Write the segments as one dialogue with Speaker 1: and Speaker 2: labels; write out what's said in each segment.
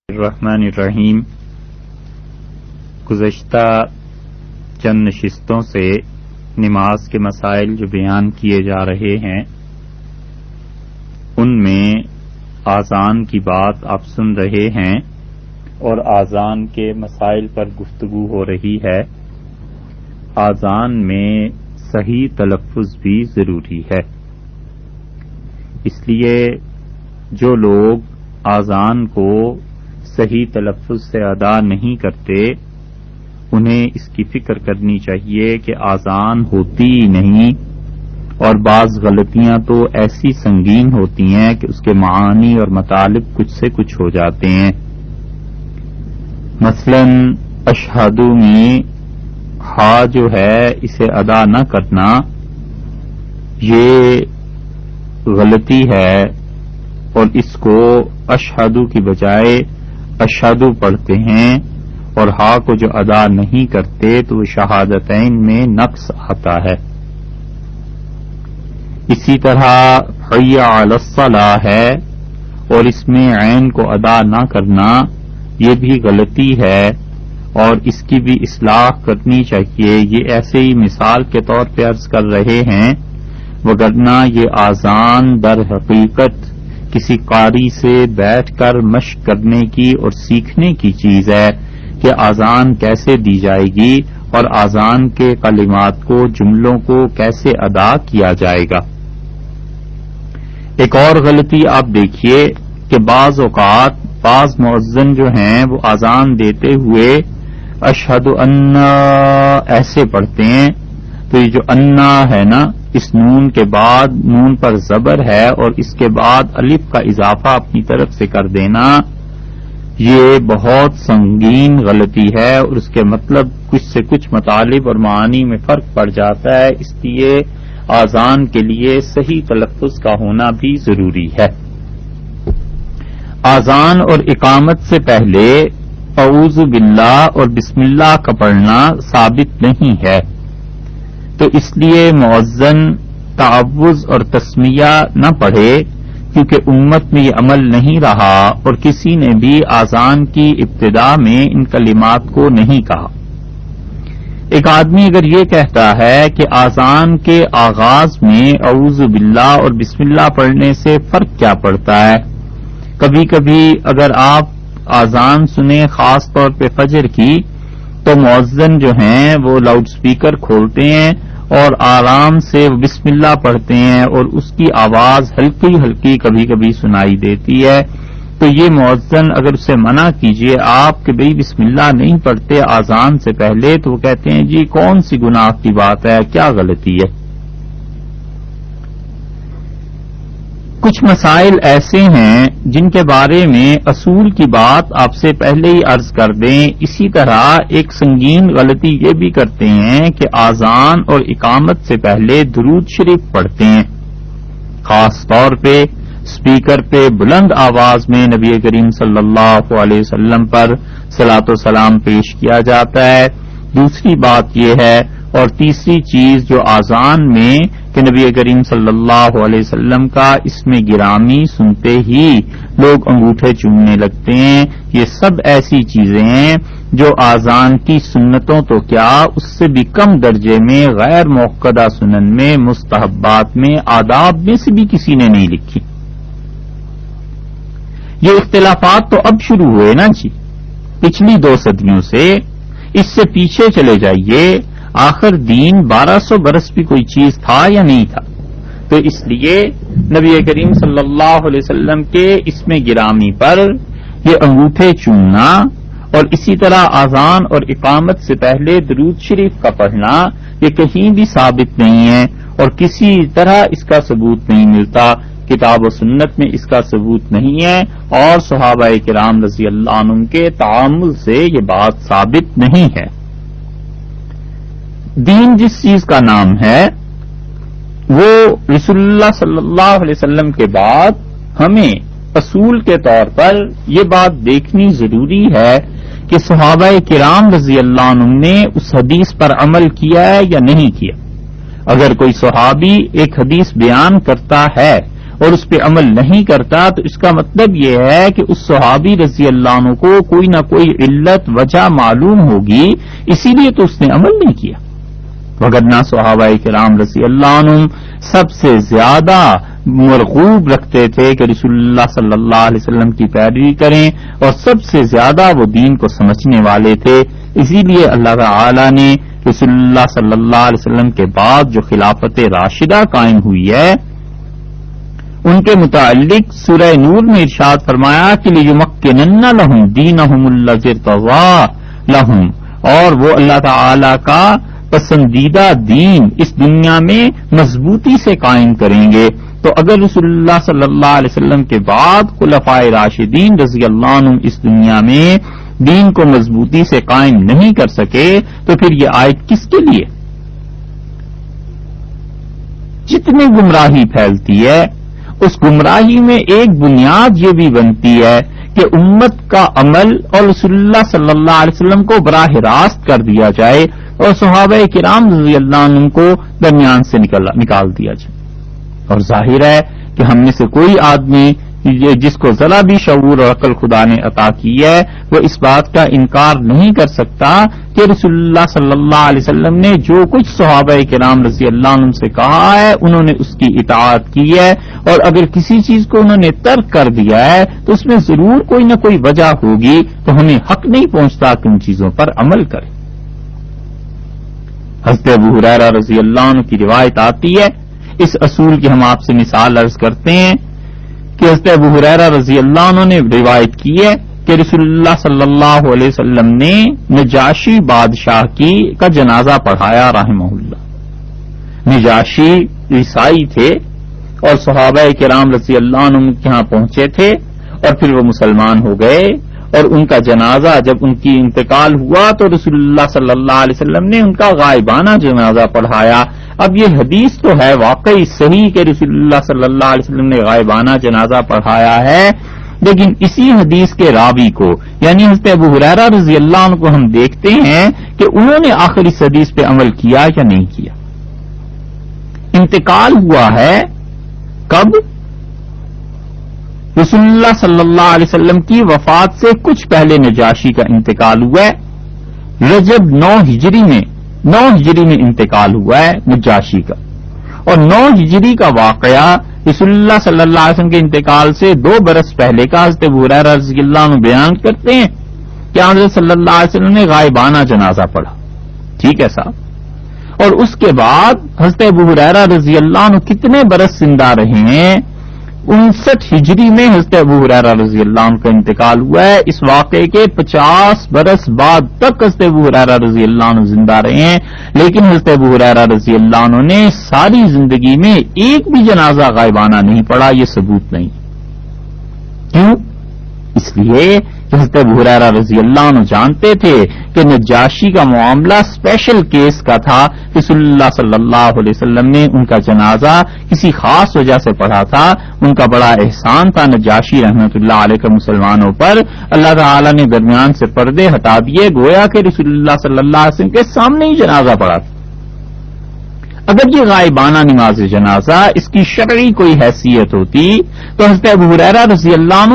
Speaker 1: الرحمن الرحیم۔ گزشتہ چند نشستوں سے نماز کے مسائل جو بیان کیے جا رہے ہیں ان میں آذان کی بات آپ سن رہے ہیں اور آذان کے مسائل پر گفتگو ہو رہی ہے۔ آذان میں صحیح تلفظ بھی ضروری ہے، اس لیے جو لوگ آذان کو صحیح تلفظ سے ادا نہیں کرتے انہیں اس کی فکر کرنی چاہیے کہ آذان ہوتی ہی نہیں، اور بعض غلطیاں تو ایسی سنگین ہوتی ہیں کہ اس کے معانی اور مطالب کچھ سے کچھ ہو جاتے ہیں۔ مثلا اشہدو میں ہا جو ہے اسے ادا نہ کرنا یہ غلطی ہے، اور اس کو اشہدو کی بجائے اشہدو پڑھتے ہیں، اور ہا کو جو ادا نہیں کرتے تو وہ شہادتین میں نقص آتا ہے۔ اسی طرح حی علی الصلاۃ ہے اور اس میں عین کو ادا نہ کرنا یہ بھی غلطی ہے، اور اس کی بھی اصلاح کرنی چاہیے۔ یہ ایسے ہی مثال کے طور پہ عرض کر رہے ہیں، وگرنہ یہ آذان در حقیقت کسی قاری سے بیٹھ کر مشق کرنے کی اور سیکھنے کی چیز ہے کہ آذان کیسے دی جائے گی اور آذان کے کلمات کو جملوں کو کیسے ادا کیا جائے گا۔ ایک اور غلطی آپ دیکھیے کہ بعض اوقات بعض مؤذن جو ہیں وہ آذان دیتے ہوئے اشہد ان ایسے پڑھتے ہیں، تو یہ جو انا ہے نا، اس نون کے بعد نون پر زبر ہے اور اس کے بعد الف کا اضافہ اپنی طرف سے کر دینا، یہ بہت سنگین غلطی ہے اور اس کے مطلب کچھ سے کچھ مطالب اور معانی میں فرق پڑ جاتا ہے۔ اس لیے آذان کے لیے صحیح تلفظ کا ہونا بھی ضروری ہے۔ آذان اور اقامت سے پہلے اعوذ باللہ اور بسم اللہ کا پڑھنا ثابت نہیں ہے، تو اس لیے مؤذن تعوذ اور تسمیہ نہ پڑھے، کیونکہ امت میں یہ عمل نہیں رہا اور کسی نے بھی آذان کی ابتدا میں ان کلمات کو نہیں کہا۔ ایک آدمی اگر یہ کہتا ہے کہ آذان کے آغاز میں اعوذ باللہ اور بسم اللہ پڑھنے سے فرق کیا پڑتا ہے؟ کبھی کبھی اگر آپ آذان سنیں خاص طور پہ فجر کی، تو مؤذن جو ہیں وہ لاؤڈ سپیکر کھولتے ہیں اور آرام سے بسم اللہ پڑھتے ہیں اور اس کی آواز ہلکی ہلکی کبھی کبھی سنائی دیتی ہے، تو یہ مؤذن اگر اسے منع کیجئے آپ کہ بھئی بسم اللہ نہیں پڑھتے آذان سے پہلے، تو وہ کہتے ہیں جی کون سی گناہ کی بات ہے، کیا غلطی ہے۔ کچھ مسائل ایسے ہیں جن کے بارے میں اصول کی بات آپ سے پہلے ہی عرض کر دیں۔ اسی طرح ایک سنگین غلطی یہ بھی کرتے ہیں کہ آذان اور اقامت سے پہلے درود شریف پڑھتے ہیں، خاص طور پہ اسپیکر پہ بلند آواز میں نبی کریم صلی اللہ علیہ وسلم پر صلاۃ و سلام پیش کیا جاتا ہے۔ دوسری بات یہ ہے، اور تیسری چیز جو آذان میں کہ نبی کریم صلی اللہ علیہ وسلم کا اس میں گرامی سنتے ہی لوگ انگوٹھے چومنے لگتے ہیں، یہ سب ایسی چیزیں ہیں جو آذان کی سنتوں تو کیا اس سے بھی کم درجے میں غیر موقدہ سنن میں، مستحبات میں، آداب میں سے بھی کسی نے نہیں لکھی۔ یہ اختلافات تو اب شروع ہوئے نا جی، پچھلی 2 صدیوں سے۔ اس سے پیچھے چلے جائیے، آخر دین 1200 برس بھی کوئی چیز تھا یا نہیں تھا؟ تو اس لیے نبی کریم صلی اللہ علیہ وسلم کے اس میں گرامی پر یہ انگوٹھے چومنا اور اسی طرح آذان اور اقامت سے پہلے درود شریف کا پڑھنا یہ کہیں بھی ثابت نہیں ہے اور کسی طرح اس کا ثبوت نہیں ملتا، کتاب و سنت میں اس کا ثبوت نہیں ہے، اور صحابہ کرام رضی اللہ عنہم کے تعامل سے یہ بات ثابت نہیں ہے۔ دین جس چیز کا نام ہے وہ رسول اللہ صلی اللہ علیہ وسلم کے بعد ہمیں اصول کے طور پر یہ بات دیکھنی ضروری ہے کہ صحابہ کرام رضی اللہ عنہم نے اس حدیث پر عمل کیا ہے یا نہیں کیا۔ اگر کوئی صحابی ایک حدیث بیان کرتا ہے اور اس پہ عمل نہیں کرتا تو اس کا مطلب یہ ہے کہ اس صحابی رضی اللہ عنہ کو کوئی نہ کوئی علت وجہ معلوم ہوگی، اسی لیے تو اس نے عمل نہیں کیا، وگرنہ صحابہ کرام رضی اللہ عنہ سب سے زیادہ مرغوب رکھتے تھے کہ رسول اللہ صلی اللہ علیہ وسلم کی پیروی کریں، اور سب سے زیادہ وہ دین کو سمجھنے والے تھے. اسی لیے اللہ تعالی نے رسول اللہ صلی اللہ علیہ وسلم کے بعد جو خلافت راشدہ قائم ہوئی ہے ان کے متعلق سورہ نور میں ارشاد فرمایا کہ لِيُمَكِّنَنَّ لَهُمْ دِينَهُمُ الَّذِي ارْتَضَىٰ لَهُمْ، اور وہ اللہ تعالی کا پسندیدہ دین اس دنیا میں مضبوطی سے قائم کریں گے. تو اگر رسول اللہ صلی اللہ علیہ وسلم کے بعد خلفائے راشدین رضی اللہ عنہ اس دنیا میں دین کو مضبوطی سے قائم نہیں کر سکے تو پھر یہ آیت کس کے لیے؟ جتنی گمراہی پھیلتی ہے اس گمراہی میں ایک بنیاد یہ بھی بنتی ہے کہ امت کا عمل اور رسول اللہ صلی اللہ علیہ وسلم کو براہ راست کر دیا جائے اور صحابہ کرام رضی اللہ عنہ کو درمیان سے نکال دیا جائے. اور ظاہر ہے کہ ہم میں سے کوئی آدمی جس کو ذرا بھی شعور اور عقل خدا نے عطا کی ہے وہ اس بات کا انکار نہیں کر سکتا کہ رسول اللہ صلی اللہ علیہ وسلم نے جو کچھ صحابہ کرام رضی اللہ عنہ سے کہا ہے انہوں نے اس کی اطاعت کی ہے، اور اگر کسی چیز کو انہوں نے ترک کر دیا ہے تو اس میں ضرور کوئی نہ کوئی وجہ ہوگی، تو ہمیں حق نہیں پہنچتا کہ ان چیزوں پر عمل کریں. حضرت ابو ہریرہ رضی اللہ عنہ کی روایت آتی ہے، اس اصول کی ہم آپ سے مثال عرض کرتے ہیں کہ حضرت ابو ہریرہ رضی اللہ عنہ نے روایت کی ہے کہ رسول اللہ صلی اللہ علیہ وسلم نے نجاشی بادشاہ کا جنازہ پڑھایا رحمہ اللہ. نجاشی عیسائی تھے اور صحابہ کرام رضی اللہ عنہ کے ہاں پہنچے تھے اور پھر وہ مسلمان ہو گئے، اور ان کا جنازہ جب ان کی انتقال ہوا تو رسول اللہ صلی اللہ علیہ وسلم نے ان کا غائبانہ جنازہ پڑھایا. اب یہ حدیث تو ہے واقعی صحیح کہ رسول اللہ صلی اللہ علیہ وسلم نے غائبانہ جنازہ پڑھایا ہے، لیکن اسی حدیث کے راوی کو یعنی حضرت ابو ہریرہ رضی اللہ عنہ کو ہم دیکھتے ہیں کہ انہوں نے آخر اس حدیث پہ عمل کیا یا نہیں کیا. انتقال ہوا ہے کب؟ رسول اللہ صلی اللہ علیہ وسلم کی وفات سے کچھ پہلے نجاشی کا انتقال ہوا ہے. رجب 9 ہجری میں انتقال ہوا ہے نجاشی کا، اور 9 ہجری کا واقعہ رسول اللہ صلی اللہ علیہ وسلم کے انتقال سے 2 برس پہلے کا حضرت ابو ہریرہ رضی اللہ عنہ بیان کرتے ہیں کہ حضرت صلی اللہ علیہ وسلم نے غائبانہ جنازہ پڑھا. ٹھیک ہے صاحب، اور اس کے بعد حضرت ابو ہریرہ رضی اللہ عنہ کتنے برس زندہ رہے ہیں؟ 59 ہجری میں حضرت ابو ہریرہ رضی اللہ عنہ کا انتقال ہوا ہے. اس واقعے کے 50 برس بعد تک حضرت ابو ہریرہ رضی اللہ عنہ زندہ رہے ہیں، لیکن حضرت ابو ہریرہ رضی اللہ عنہ نے ساری زندگی میں ایک بھی جنازہ غائبانہ نہیں پڑھا. یہ ثبوت نہیں. کیوں؟ اس لیے کہ حضرت ابو ہریرہ رضی اللہ عنہ جانتے تھے کہ نجاشی کا معاملہ اسپیشل کیس کا تھا. رسول اللہ صلی اللہ علیہ وسلم نے ان کا جنازہ کسی خاص وجہ سے پڑھا تھا. ان کا بڑا احسان تھا نجاشی رحمۃ اللہ علیہ کا مسلمانوں پر. اللہ تعالی نے درمیان سے پردے ہٹا دیے، گویا کہ رسول اللہ صلی اللہ علیہ وسلم کے سامنے ہی جنازہ پڑھا تھا. اگر یہ غائبانہ نماز جنازہ اس کی شرعی کوئی حیثیت ہوتی تو حضرت ابو ہریرہ رضی اللہ عنہ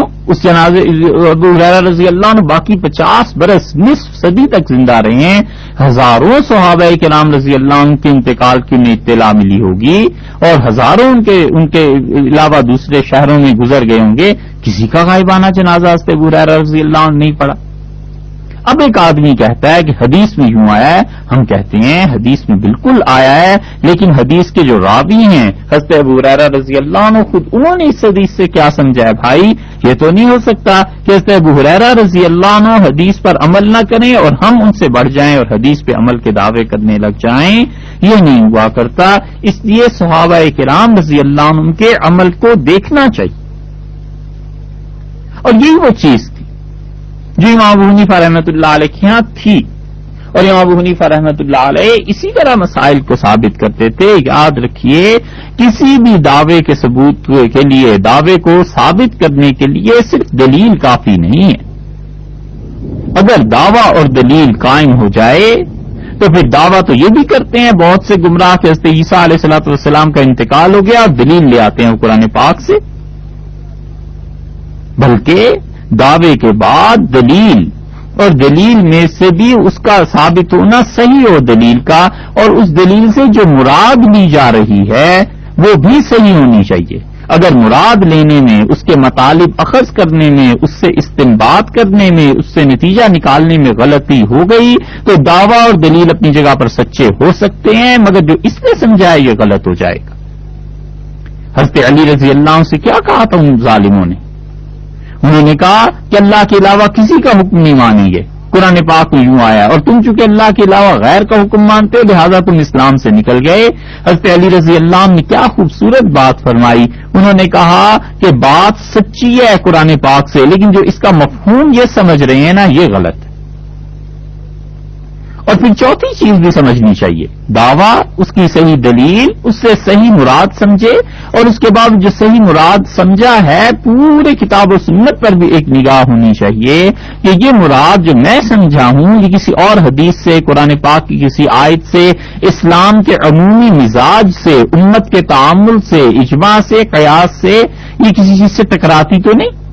Speaker 1: ابو ہریرہ رضی اللہ عنہ باقی 50 برس نصف صدی تک زندہ رہے ہیں. ہزاروں صحابہ کرام رضی اللہ عنہ کے انتقال کی انہیں اطلاع ملی ہوگی اور ہزاروں ان کے علاوہ دوسرے شہروں میں گزر گئے ہوں گے، کسی کا غائبانہ جنازہ حضرت ابو ہریرہ رضی اللہ عنہ نہیں پڑا. اب ایک آدمی کہتا ہے کہ حدیث میں یوں آیا ہے. ہم کہتے ہیں حدیث میں بالکل آیا ہے، لیکن حدیث کے جو راوی ہیں حضرت ابو ہریرہ رضی اللہ عنہ خود انہوں نے اس حدیث سے کیا سمجھا ہے؟ بھائی یہ تو نہیں ہو سکتا کہ حضرت ابو ہریرہ رضی اللہ عنہ حدیث پر عمل نہ کریں اور ہم ان سے بڑھ جائیں اور حدیث پہ عمل کے دعوے کرنے لگ جائیں. یہ نہیں ہوا کرتا. اس لیے صحابہ کرام رضی اللہ عنہ کے عمل کو دیکھنا چاہیے، اور یہی وہ چیز جو امام ابو حنیفہ رحمۃ اللہ علیہ کے یہاں تھی. اور امام ابو حنیفہ رحمۃ اللہ علیہ اسی طرح مسائل کو ثابت کرتے تھے. یاد رکھیے کسی بھی دعوے کے ثبوت کے لیے، دعوے کو ثابت کرنے کے لیے صرف دلیل کافی نہیں ہے. اگر دعویٰ اور دلیل قائم ہو جائے تو پھر دعویٰ تو یہ بھی کرتے ہیں بہت سے گمراہ کہ حضرت عیسیٰ علیہ الصلوۃ والسلام کا انتقال ہو گیا اور دلیل لے آتے ہیں وہ قرآن پاک سے، بلکہ دعوے کے بعد دلیل، اور دلیل میں سے بھی اس کا ثابت ہونا صحیح ہو دلیل کا، اور اس دلیل سے جو مراد لی جا رہی ہے وہ بھی صحیح ہونی چاہیے۔ اگر مراد لینے میں، اس کے مطالب اخذ کرنے میں، اس سے استنباط کرنے میں، اس سے نتیجہ نکالنے میں غلطی ہو گئی تو دعویٰ اور دلیل اپنی جگہ پر سچے ہو سکتے ہیں، مگر جو اس نے سمجھا ہے یہ غلط ہو جائے گا۔ حضرت علی رضی اللہ عنہ سے کیا کہا تھا ان ظالموں نے؟ انہوں نے کہا کہ اللہ کے علاوہ کسی کا حکم نہیں مانیں گے، قرآن پاک میں یوں آیا، اور تم چونکہ اللہ کے علاوہ غیر کا حکم مانتے ہو لہذا تم اسلام سے نکل گئے۔ حضرت علی رضی اللہ عنہ نے کیا خوبصورت بات فرمائی، انہوں نے کہا کہ بات سچی ہے قرآن پاک سے، لیکن جو اس کا مفہوم یہ سمجھ رہے ہیں نا یہ غلط ہے۔ اور پھر چوتھی چیز بھی سمجھنی چاہیے، دعویٰ، اس کی صحیح دلیل، اس سے صحیح مراد سمجھے، اور اس کے بعد جو صحیح مراد سمجھا ہے پورے کتاب و سنت پر بھی ایک نگاہ ہونی چاہیے کہ یہ مراد جو میں سمجھا ہوں یہ کسی اور حدیث سے، قرآن پاک کی کسی آیت سے، اسلام کے عمومی مزاج سے، امت کے تعامل سے، اجماع سے، قیاس سے، یہ کسی چیز سے ٹکراتی تو نہیں۔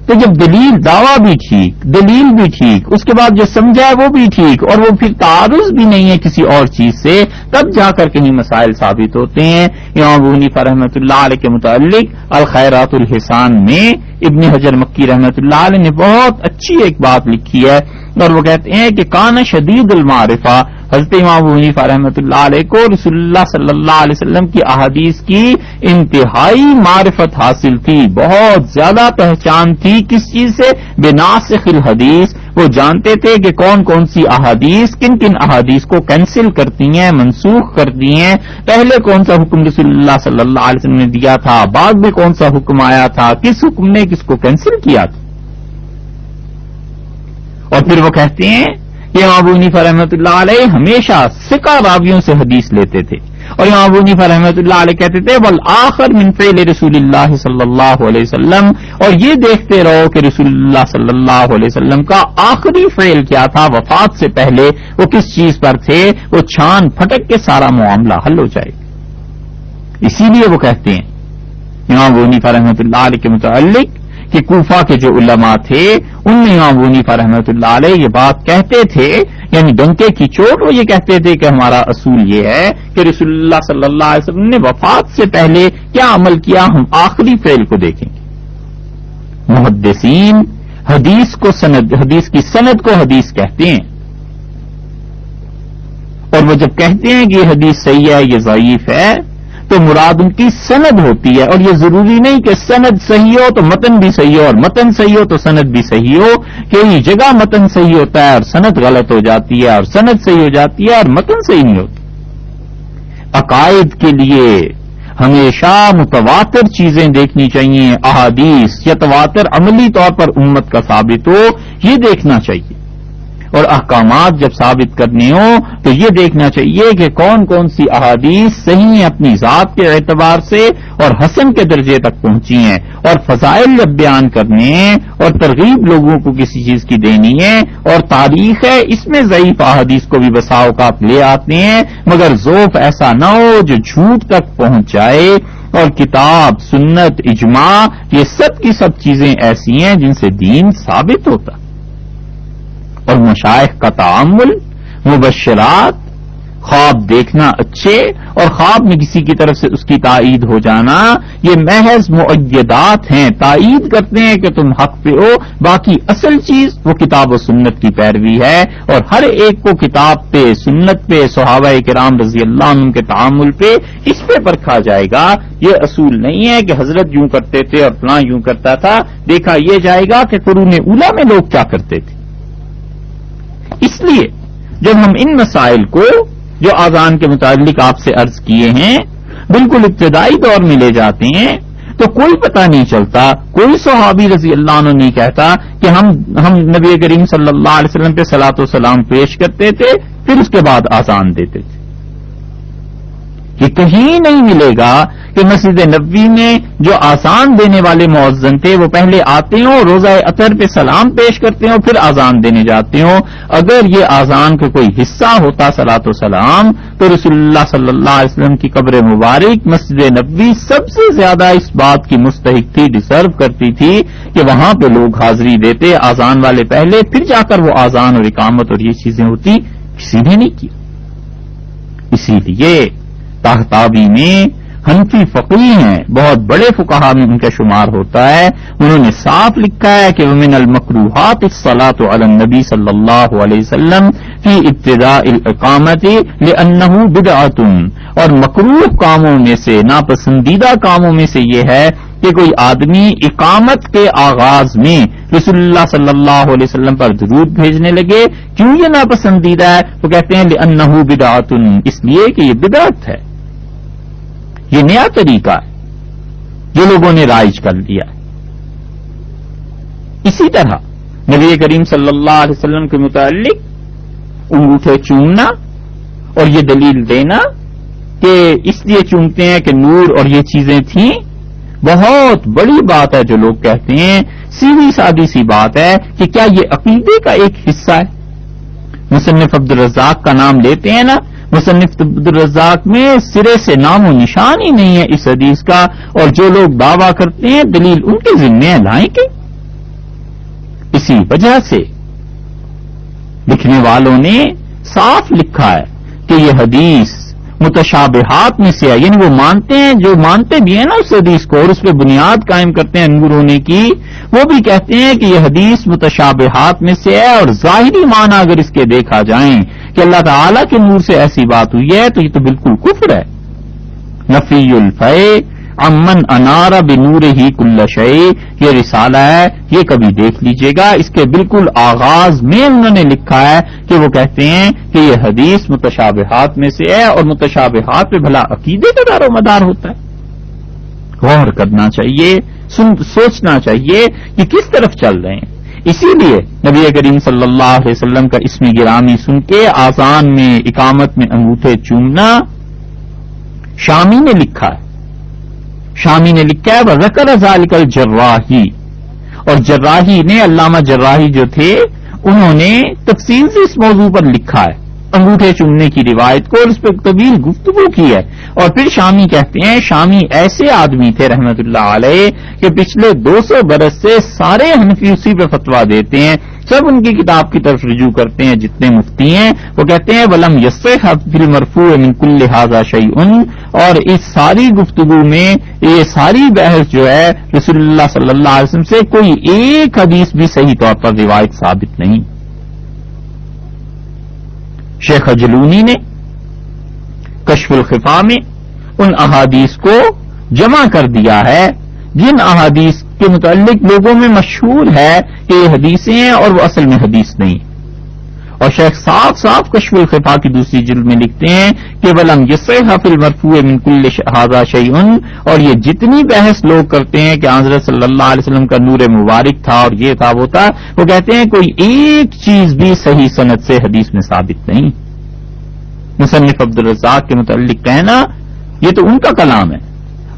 Speaker 1: تو جب دلیل، دعویٰ بھی ٹھیک، دلیل بھی ٹھیک، اس کے بعد جو سمجھا ہے وہ بھی ٹھیک، اور وہ پھر تعارض بھی نہیں ہے کسی اور چیز سے، تب جا کر کے یہ مسائل ثابت ہوتے ہیں۔ امام ابو حنیفہ رحمۃ اللہ علیہ کے متعلق الخیرات الحسان میں ابن حجر مکی رحمۃ اللہ علیہ نے بہت اچھی ایک بات لکھی ہے، اور وہ کہتے ہیں کہ کان شدید المعرفہ، حضرت امام ابو حنیفہ رحمۃ اللہ علیہ کو رسول اللہ صلی اللہ علیہ وسلم کی احادیث کی انتہائی معرفت حاصل تھی، بہت زیادہ پہچان تھی۔ کس چیز سے؟ بناسخ الحدیث، وہ جانتے تھے کہ کون کون سی احادیث کن کن احادیث کو کینسل کرتی ہیں، منسوخ کرتی ہیں، پہلے کون سا حکم رسول اللہ صلی اللہ علیہ وسلم نے دیا تھا، بعد میں کون سا حکم آیا تھا، کس حکم نے کس کو کینسل کیا تھا۔ اور پھر وہ کہتے ہیں کہ امام ابو حنیفہ رحمۃ اللہ علیہ ہمیشہ ثقہ راویوں سے حدیث لیتے تھے، اور امام ابو حنیفہ رحمۃ اللہ علیہ کہتے تھے والآخر من فعل رسول اللہ صلی اللہ علیہ وسلم، اور یہ دیکھتے رہو کہ رسول اللہ صلی اللہ علیہ وسلم کا آخری فعل کیا تھا، وفات سے پہلے وہ کس چیز پر تھے، وہ چھان پھٹک کے سارا معاملہ حل ہو جائے گا۔ اسی لیے وہ کہتے ہیں امام ابو حنیفہ رحمۃ اللہ علیہ کے متعلق کہ کوفہ کے جو علماء تھے ان میں امام ابو حنیفہ رحمۃ اللہ علیہ یہ بات کہتے تھے، یعنی ڈنکے کی چوٹ وہ یہ کہتے تھے کہ ہمارا اصول یہ ہے کہ رسول اللہ صلی اللہ علیہ وسلم نے وفات سے پہلے کیا عمل کیا ہم آخری فعل کو دیکھیں گے۔ محدثین حدیث کو سند، حدیث کی سند کو حدیث کہتے ہیں، اور وہ جب کہتے ہیں کہ یہ حدیث صحیح ہے یہ ضعیف ہے تو مراد ان کی سند ہوتی ہے، اور یہ ضروری نہیں کہ سند صحیح ہو تو متن بھی صحیح ہو، اور متن صحیح ہو تو سند بھی صحیح ہو، کئی جگہ متن صحیح ہوتا ہے اور سند غلط ہو جاتی ہے، اور سند صحیح ہو جاتی ہے اور متن صحیح نہیں ہوتی۔ عقائد کے لیے ہمیشہ متواتر چیزیں دیکھنی چاہیے، احادیث یا تواتر عملی طور پر امت کا ثابت ہو یہ دیکھنا چاہیے، اور احکامات جب ثابت کرنے ہوں تو یہ دیکھنا چاہیے کہ کون کون سی احادیث صحیح ہیں اپنی ذات کے اعتبار سے اور حسن کے درجے تک پہنچی ہیں، اور فضائل جب بیان کرنے ہیں اور ترغیب لوگوں کو کسی چیز کی دینی ہے، اور تاریخ ہے اس میں ضعیف احادیث کو بھی بسا اوقات لے آتے ہیں، مگر ذوف ایسا نہ ہو جو جھوٹ تک پہنچ جائے، اور کتاب، سنت، اجماع یہ سب کی سب چیزیں ایسی ہیں جن سے دین ثابت ہوتا، اور مشائخ کا تعامل، مبشرات، خواب دیکھنا اچھے اور خواب میں کسی کی طرف سے اس کی تائید ہو جانا یہ محض مؤیدات ہیں، تائید کرتے ہیں کہ تم حق پہ ہو، باقی اصل چیز وہ کتاب و سنت کی پیروی ہے، اور ہر ایک کو کتاب پہ، سنت پہ، صحابہ کرام رضی اللہ عنہم کے تعامل پہ اس پہ پرکھا جائے گا۔ یہ اصول نہیں ہے کہ حضرت یوں کرتے تھے اور فلاں یوں کرتا تھا، دیکھا یہ جائے گا کہ قرون اولیٰ میں لوگ کیا کرتے تھے۔ اس لیے جب ہم ان مسائل کو جو اذان کے متعلق آپ سے عرض کیے ہیں بالکل ابتدائی دور میں لے جاتے ہیں تو کوئی پتہ نہیں چلتا، کوئی صحابی رضی اللہ عنہ نہیں کہتا کہ ہم نبی کریم صلی اللہ علیہ وسلم پہ صلاۃ و سلام پیش کرتے تھے پھر اس کے بعد اذان دیتے تھے۔ یہ کہیں نہیں ملے گا کہ مسجد نبوی میں جو آذان دینے والے مؤذن تھے وہ پہلے آتے ہوں، روزہ اطہر پہ سلام پیش کرتے ہوں، پھر آذان دینے جاتے ہوں. اگر یہ آذان کا کوئی حصہ ہوتا صلاۃ و سلام تو رسول اللہ صلی اللہ علیہ وسلم کی قبر مبارک مسجد نبوی سب سے زیادہ اس بات کی مستحق تھی، ڈیزرو کرتی تھی کہ وہاں پہ لوگ حاضری دیتے، آذان والے پہلے، پھر جا کر وہ آذان اور اقامت اور یہ چیزیں ہوتی. کسی نے نہیں کی. اسی لیے طحطاوی میں حنفی فقیہ ہیں، بہت بڑے فقہا میں ان کا شمار ہوتا ہے، انہوں نے صاف لکھا ہے کہ ومن المکروہات الصلاۃ علی النبی صلی اللہ علیہ وسلم فی ابتداء الاقامۃ لانہ بدعۃ، اور مکروہ کاموں میں سے، ناپسندیدہ کاموں میں سے یہ ہے کہ کوئی آدمی اقامت کے آغاز میں رسول اللہ صلی اللہ علیہ وسلم پر درود بھیجنے لگے. کیوں یہ ناپسندیدہ ہے؟ وہ کہتے ہیں لانہ بدعۃ، اس لیے کہ یہ بدعت ہے، یہ نیا طریقہ ہے جو لوگوں نے رائج کر لیا ہے. اسی طرح نبی کریم صلی اللہ علیہ وسلم کے متعلق انگوٹھے چومنا اور یہ دلیل دینا کہ اس لیے چومتے ہیں کہ نور اور یہ چیزیں تھیں، بہت بڑی بات ہے. جو لوگ کہتے ہیں سیدھی سادی سی بات ہے کہ کیا یہ عقیدے کا ایک حصہ ہے؟ مصنف عبدالرزاق کا نام لیتے ہیں نا، مصنف عبدالرزاق میں سرے سے نام و نشان ہی نہیں ہے اس حدیث کا، اور جو لوگ دعویٰ کرتے ہیں دلیل ان کے ذمے لائیں گے. اسی وجہ سے لکھنے والوں نے صاف لکھا ہے کہ یہ حدیث متشابہات میں سے ہے، یعنی وہ مانتے ہیں، جو مانتے بھی ہیں نا اس حدیث کو اور اس پہ بنیاد قائم کرتے ہیں نور ہونے کی، وہ بھی کہتے ہیں کہ یہ حدیث متشابہات میں سے ہے، اور ظاہری معنی اگر اس کے دیکھا جائیں کہ اللہ تعالیٰ کے نور سے ایسی بات ہوئی ہے تو یہ تو بالکل کفر ہے. نفی الفے امن انار بنور ہی کل شیء، یہ رسالہ ہے، یہ کبھی دیکھ لیجئے گا. اس کے بالکل آغاز میں انہوں نے لکھا ہے کہ وہ کہتے ہیں کہ یہ حدیث متشابہات میں سے ہے، اور متشابہات پہ بھلا عقیدے کا دار و مدار ہوتا ہے. غور کرنا چاہیے، سوچنا چاہیے کہ کس طرف چل رہے ہیں. اسی لیے نبی کریم صلی اللہ علیہ وسلم کا اسم گرامی سن کے آذان میں، اقامت میں انگوٹھے چومنا شامی نے لکھا ہے. شامی نے لکھا ہے وذکر ذالک الجراحی، اور جراحی نے، علامہ جراحی جو تھے انہوں نے تفصیل سے اس موضوع پر لکھا ہے، انگوٹھے چومنے کی روایت کو، اور اس پہ طویل گفتگو کی ہے. اور پھر شامی کہتے ہیں، شامی ایسے آدمی تھے رحمت اللہ علیہ کہ پچھلے 200 برس سے سارے حنفی اسی پہ فتویٰ دیتے ہیں، سب ان کی کتاب کی طرف رجوع کرتے ہیں جتنے مفتی ہیں. وہ کہتے ہیں ولم یصح فی المرفوع من کل ھذا شیء، اور اس ساری گفتگو میں یہ ساری بحث جو ہے رسول اللہ صلی اللہ علیہ وسلم سے کوئی ایک حدیث بھی صحیح طور پر روایت ثابت نہیں. شیخ جلونی نے کشف الخفا میں ان احادیث کو جمع کر دیا ہے جن احادیث کے متعلق لوگوں میں مشہور ہے کہ یہ حدیثیں ہیں اور وہ اصل میں حدیث نہیں. اور شیخ صاف کشف الخفا کی دوسری جلد میں لکھتے ہیں کہ ولم یصح فی المرفوع من کل ھذا شیء، اور یہ جتنی بحث لوگ کرتے ہیں کہ حضرت صلی اللہ علیہ وسلم کا نور مبارک تھا اور یہ تھا وہ تھا، وہ کہتے ہیں کوئی ایک چیز بھی صحیح سند سے حدیث میں ثابت نہیں. مصنف عبدالرزاق کے متعلق کہنا یہ تو ان کا کلام ہے،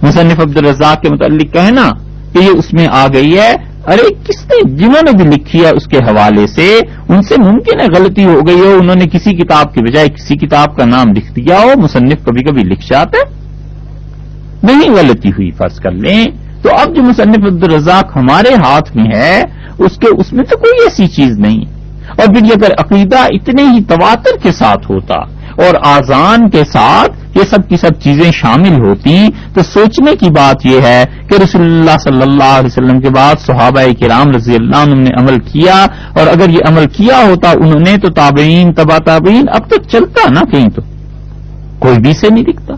Speaker 1: مصنف عبدالرزاق کے متعلق کہنا کہ یہ اس میں آ گئی ہے، ارے کس نے، جنہوں نے بھی لکھی ہے اس کے حوالے سے ان سے ممکن ہے غلطی ہو گئی ہو، انہوں نے کسی کتاب کی بجائے کسی کتاب کا نام لکھ دیا ہو. مصنف کبھی کبھی لکھ جاتا ہے، نہیں غلطی ہوئی فرض کر لیں. تو اب جو مصنف عبدالرزاق ہمارے ہاتھ میں ہے اس میں تو کوئی ایسی چیز نہیں. اور پھر یہ اگر عقیدہ اتنے ہی تواتر کے ساتھ ہوتا اور آذان کے ساتھ یہ سب کی سب چیزیں شامل ہوتی تو سوچنے کی بات یہ ہے کہ رسول اللہ صلی اللہ علیہ وسلم کے بعد صحابہ کرام رضی اللہ عنہم نے عمل کیا، اور اگر یہ عمل کیا ہوتا انہوں نے تو تابعین، تبع تابعین، اب تک چلتا نا کہیں، تو کوئی بھی سے نہیں دکھتا.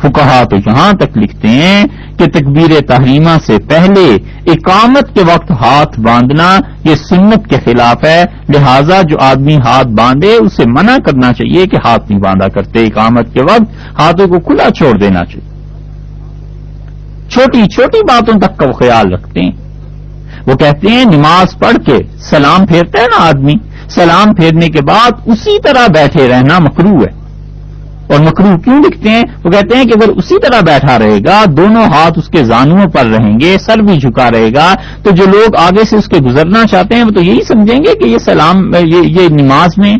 Speaker 1: فقہا تو یہاں تک لکھتے ہیں کہ تکبیر تحریمہ سے پہلے اقامت کے وقت ہاتھ باندھنا یہ سنت کے خلاف ہے، لہذا جو آدمی ہاتھ باندھے اسے منع کرنا چاہیے کہ ہاتھ نہیں باندھا کرتے، اقامت کے وقت ہاتھوں کو کھلا چھوڑ دینا چاہیے. چھوٹی چھوٹی باتوں تک کا وہ خیال رکھتے ہیں. وہ کہتے ہیں نماز پڑھ کے سلام پھیرتا ہے نا آدمی، سلام پھیرنے کے بعد اسی طرح بیٹھے رہنا مکروہ ہے. اور مکروہ کیوں لکھتے ہیں؟ وہ کہتے ہیں کہ اگر اسی طرح بیٹھا رہے گا، دونوں ہاتھ اس کے زانوؤں پر رہیں گے، سر بھی جھکا رہے گا، تو جو لوگ آگے سے اس کے گزرنا چاہتے ہیں وہ تو یہی سمجھیں گے کہ یہ نماز میں،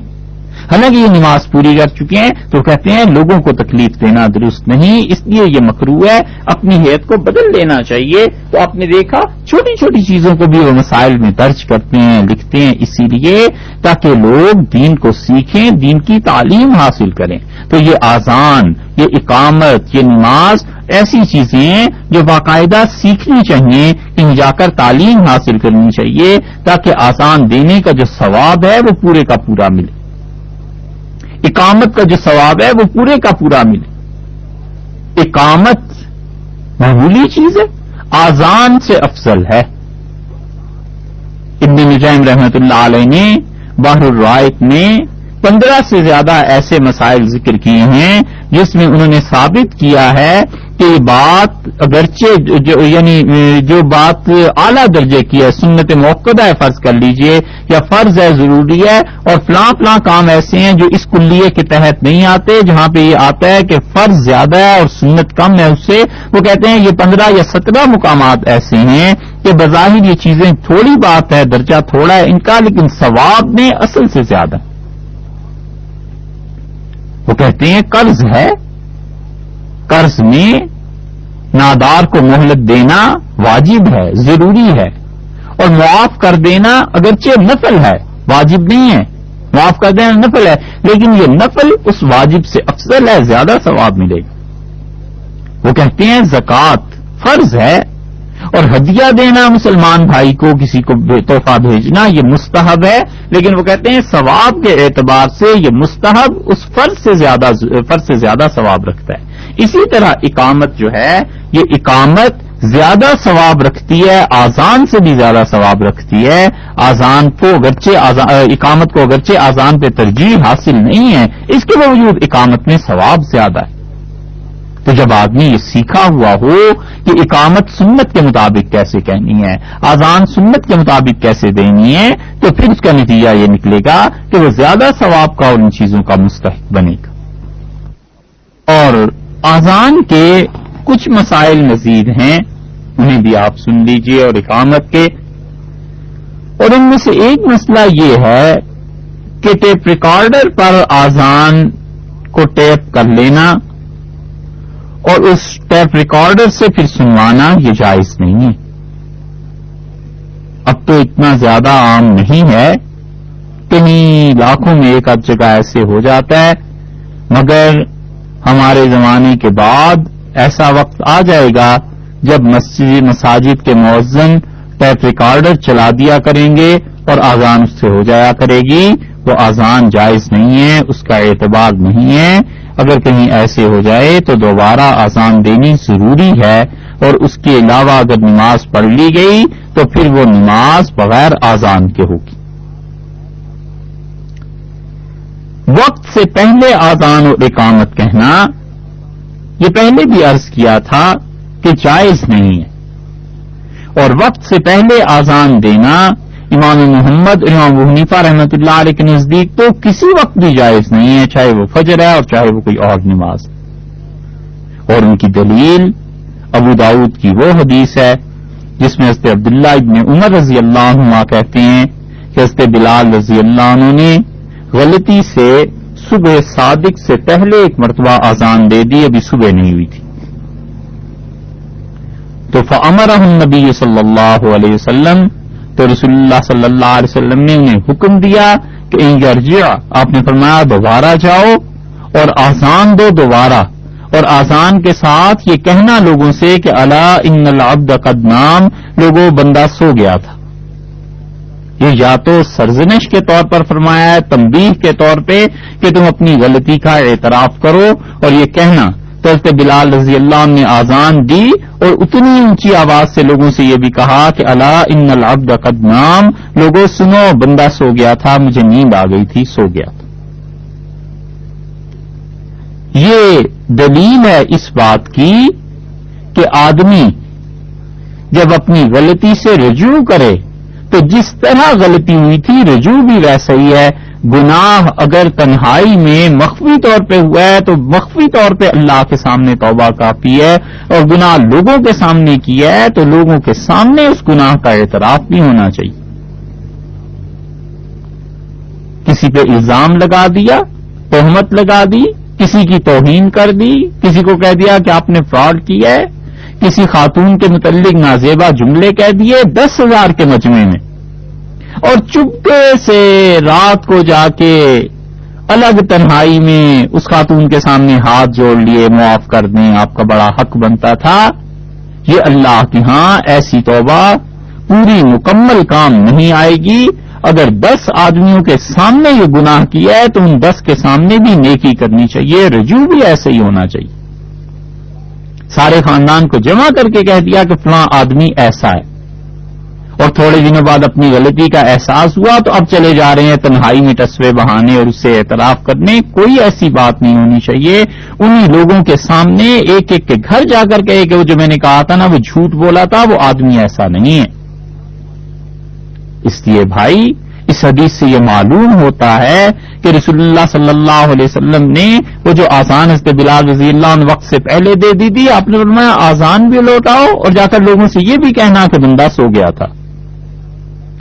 Speaker 1: حالانکہ یہ نماز پوری کر چکے ہیں، تو کہتے ہیں لوگوں کو تکلیف دینا درست نہیں، اس لیے یہ مکروہ ہے، اپنی ہیئت کو بدل لینا چاہیے۔ تو آپ نے دیکھا چھوٹی چھوٹی چیزوں کو بھی وہ مسائل میں درج کرتے ہیں، لکھتے ہیں، اسی لیے تاکہ لوگ دین کو سیکھیں، دین کی تعلیم حاصل کریں۔ تو یہ آذان، یہ اقامت، یہ نماز ایسی چیزیں ہیں جو باقاعدہ سیکھنی چاہیے، کہیں جا کر تعلیم حاصل کرنی چاہیے، تاکہ آذان دینے کا جو ثواب ہے وہ پورے کا پورا ملے، اقامت کا جو ثواب ہے وہ پورے کا پورا ملے۔ اقامت معمولی چیز ہے، آذان سے افضل ہے۔ ابن نجیم رحمۃ اللہ علیہ نے بحر الرائق میں 15 سے زیادہ ایسے مسائل ذکر کیے ہیں جس میں انہوں نے ثابت کیا ہے کہ یہ بات اگرچہ یعنی جو بات اعلیٰ درجے کی ہے، سنت موقدہ ہے فرض کر لیجئے، یا فرض ہے، ضروری ہے، اور فلاں فلاں کام ایسے ہیں جو اس کلیے کے تحت نہیں آتے، جہاں پہ یہ آتا ہے کہ فرض زیادہ ہے اور سنت کم ہے، اس سے وہ کہتے ہیں یہ 15 یا 17 مقامات ایسے ہیں کہ بظاہر یہ چیزیں تھوڑی بات ہے، درجہ تھوڑا ہے ان کا، لیکن ثواب میں اصل سے زیادہ۔ وہ کہتے ہیں قرض ہے، قرض میں نادار کو مہلت دینا واجب ہے، ضروری ہے، اور معاف کر دینا اگرچہ نفل ہے، واجب نہیں ہے، معاف کر دینا نفل ہے، لیکن یہ نفل اس واجب سے افضل ہے، زیادہ ثواب ملے گا۔ وہ کہتے ہیں زکوٰۃ فرض ہے، اور ہدیہ دینا مسلمان بھائی کو، کسی کو تحفہ بھیجنا، یہ مستحب ہے، لیکن وہ کہتے ہیں ثواب کے اعتبار سے یہ مستحب اس فرض سے زیادہ ثواب رکھتا ہے۔ اسی طرح اقامت جو ہے، یہ اقامت زیادہ ثواب رکھتی ہے، آذان سے بھی زیادہ ثواب رکھتی ہے۔ آذان کو اقامت کو اگرچہ آذان پہ ترجیح حاصل نہیں ہے، اس کے باوجود اقامت میں ثواب زیادہ ہے۔ تو جب آدمی یہ سیکھا ہوا ہو کہ اقامت سنت کے مطابق کیسے کہنی ہے، آذان سنت کے مطابق کیسے دینی ہے، تو پھر اس کا نتیجہ یہ نکلے گا کہ وہ زیادہ ثواب کا اور ان چیزوں کا مستحق بنے گا۔ اور آذان کے کچھ مسائل مزید ہیں، انہیں بھی آپ سن لیجئے، اور اقامت کے، اور ان میں سے ایک مسئلہ یہ ہے کہ ٹیپ ریکارڈر پر آذان کو ٹیپ کر لینا اور اس ٹیپ ریکارڈر سے پھر سنوانا یہ جائز نہیں ہے۔ اب تو اتنا زیادہ عام نہیں ہے، کہیں لاکھوں میں ایک آدھ جگہ ایسے ہو جاتا ہے، مگر ہمارے زمانے کے بعد ایسا وقت آ جائے گا جب مساجد کے مؤذن ٹیپ ریکارڈر چلا دیا کریں گے اور آذان اس سے ہو جایا کرے گی۔ وہ آذان جائز نہیں ہے، اس کا اعتبار نہیں ہے۔ اگر کہیں ایسے ہو جائے تو دوبارہ آذان دینی ضروری ہے، اور اس کے علاوہ اگر نماز پڑھ لی گئی تو پھر وہ نماز بغیر آذان کے ہوگی۔ وقت سے پہلے آذان اور اقامت کہنا، یہ پہلے بھی عرض کیا تھا کہ جائز نہیں ہے، اور وقت سے پہلے آذان دینا امام محمد امام ابو حنیفہ رحمۃ اللہ علیہ کے نزدیک تو کسی وقت بھی جائز نہیں ہے، چاہے وہ فجر ہے اور چاہے وہ کوئی اور نماز ہے۔ اور ان کی دلیل ابو داؤد کی وہ حدیث ہے جس میں حضرت عبداللہ ابن عمر رضی اللہ عنہ کہتے ہیں کہ حضرت بلال رضی اللہ عنہ نے غلطی سے صبح صادق سے پہلے ایک مرتبہ آذان دے دی، ابھی صبح نہیں ہوئی تھی، تو فامرہ النبی صلی اللہ علیہ وسلم، تو رسول اللہ صلی اللہ علیہ وسلم نے انہیں حکم دیا کہ ان یرجع، آپ نے فرمایا دوبارہ جاؤ اور آذان دو دوبارہ، اور آذان کے ساتھ یہ کہنا لوگوں سے کہ الا ان العبد قد نام، لوگوں بندہ سو گیا تھا۔ یہ یا تو سرزنش کے طور پر فرمایا ہے، تنبیہ کے طور پہ کہ تم اپنی غلطی کا اعتراف کرو، اور یہ کہنا تو حضرت بلال رضی اللہ عنہ نے آذان دی اور اتنی اونچی آواز سے لوگوں سے یہ بھی کہا کہ الا ان العبد قد نام، لوگوں سنو بندہ سو گیا تھا، مجھے نیند آ گئی تھی، سو گیا تھا۔ یہ دلیل ہے اس بات کی کہ آدمی جب اپنی غلطی سے رجوع کرے تو جس طرح غلطی ہوئی تھی رجوع بھی ویسا ہی ہے، گناہ اگر تنہائی میں مخفی طور پہ ہوا ہے تو مخفی طور پہ اللہ کے سامنے توبہ کافی ہے، اور گناہ لوگوں کے سامنے کیا ہے تو لوگوں کے سامنے اس گناہ کا اعتراف بھی ہونا چاہیے۔ کسی پہ الزام لگا دیا، تہمت لگا دی، کسی کی توہین کر دی، کسی کو کہہ دیا کہ آپ نے فراڈ کیا ہے، کسی خاتون کے متعلق نازیبا جملے کہہ دیے 10,000 کے مجمع میں، اور چپکے سے رات کو جا کے الگ تنہائی میں اس خاتون کے سامنے ہاتھ جوڑ لیے، معاف کر دیں، آپ کا بڑا حق بنتا تھا، یہ اللہ کے ہاں ایسی توبہ پوری مکمل کام نہیں آئے گی۔ اگر 10 آدمیوں کے سامنے یہ گناہ کیا ہے تو ان 10 کے سامنے بھی نیکی کرنی چاہیے، رجوع بھی ایسے ہی ہونا چاہیے۔ سارے خاندان کو جمع کر کے کہہ دیا کہ فلاں آدمی ایسا ہے، اور تھوڑے دنوں بعد اپنی غلطی کا احساس ہوا تو اب چلے جا رہے ہیں تنہائی میں ٹسوے بہانے اور اس سے اعتراف کرنے۔ کوئی ایسی بات نہیں ہونی چاہیے۔ انہی لوگوں کے سامنے ایک ایک کے گھر جا کر کہے کہ وہ جو میں نے کہا تھا نا وہ جھوٹ بولا تھا، وہ آدمی ایسا نہیں ہے۔ اس لیے بھائی اس حدیث سے یہ معلوم ہوتا ہے کہ رسول اللہ صلی اللہ علیہ وسلم نے وہ جو آذان حضرت بلال رضی اللہ عنہ وقت سے پہلے دے دی تھی، آپ نے فرمایا آذان بھی لوٹاؤ اور جا کر لوگوں سے یہ بھی کہنا کہ بندہ سو گیا تھا۔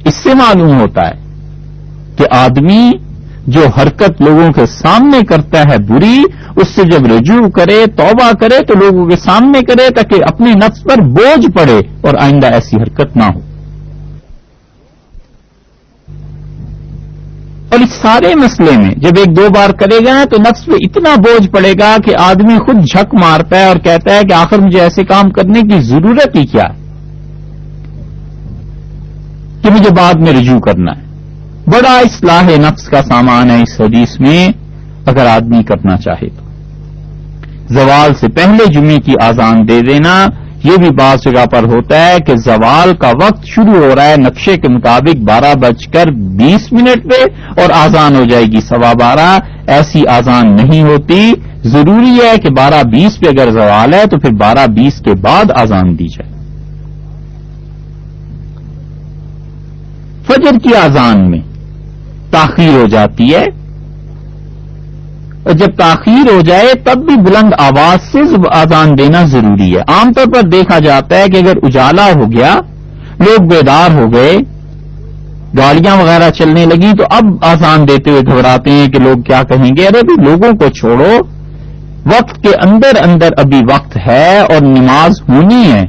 Speaker 1: اس سے معلوم ہوتا ہے کہ آدمی جو حرکت لوگوں کے سامنے کرتا ہے بری، اس سے جب رجوع کرے، توبہ کرے تو لوگوں کے سامنے کرے تاکہ اپنے نفس پر بوجھ پڑے اور آئندہ ایسی حرکت نہ ہو۔ اور اس سارے مسئلے میں جب ایک دو بار کرے گا تو نفس پہ اتنا بوجھ پڑے گا کہ آدمی خود جھک مارتا ہے اور کہتا ہے کہ آخر مجھے ایسے کام کرنے کی ضرورت ہی کیا ہے کہ مجھے بعد میں رجوع کرنا ہے۔ بڑا اصلاح نفس کا سامان ہے اس حدیث میں اگر آدمی کرنا چاہے تو۔ زوال سے پہلے جمعے کی آذان دے دینا، یہ بھی بعض جگہ پر ہوتا ہے کہ زوال کا وقت شروع ہو رہا ہے نقشے کے مطابق 12:20 پہ اور آذان ہو جائے گی 12:15۔ ایسی آذان نہیں ہوتی، ضروری ہے کہ 12:20 پہ اگر زوال ہے تو پھر 12:20 کے بعد آذان دی جائے۔ فجر کی آذان میں تاخیر ہو جاتی ہے، اور جب تاخیر ہو جائے تب بھی بلند آواز سے آذان دینا ضروری ہے۔ عام طور پر دیکھا جاتا ہے کہ اگر اجالا ہو گیا، لوگ بیدار ہو گئے، گاڑیاں وغیرہ چلنے لگی تو اب آذان دیتے ہوئے گھبراتے ہیں کہ لوگ کیا کہیں گے۔ ارے بھی لوگوں کو چھوڑو، وقت کے اندر اندر ابھی وقت ہے اور نماز ہونی ہے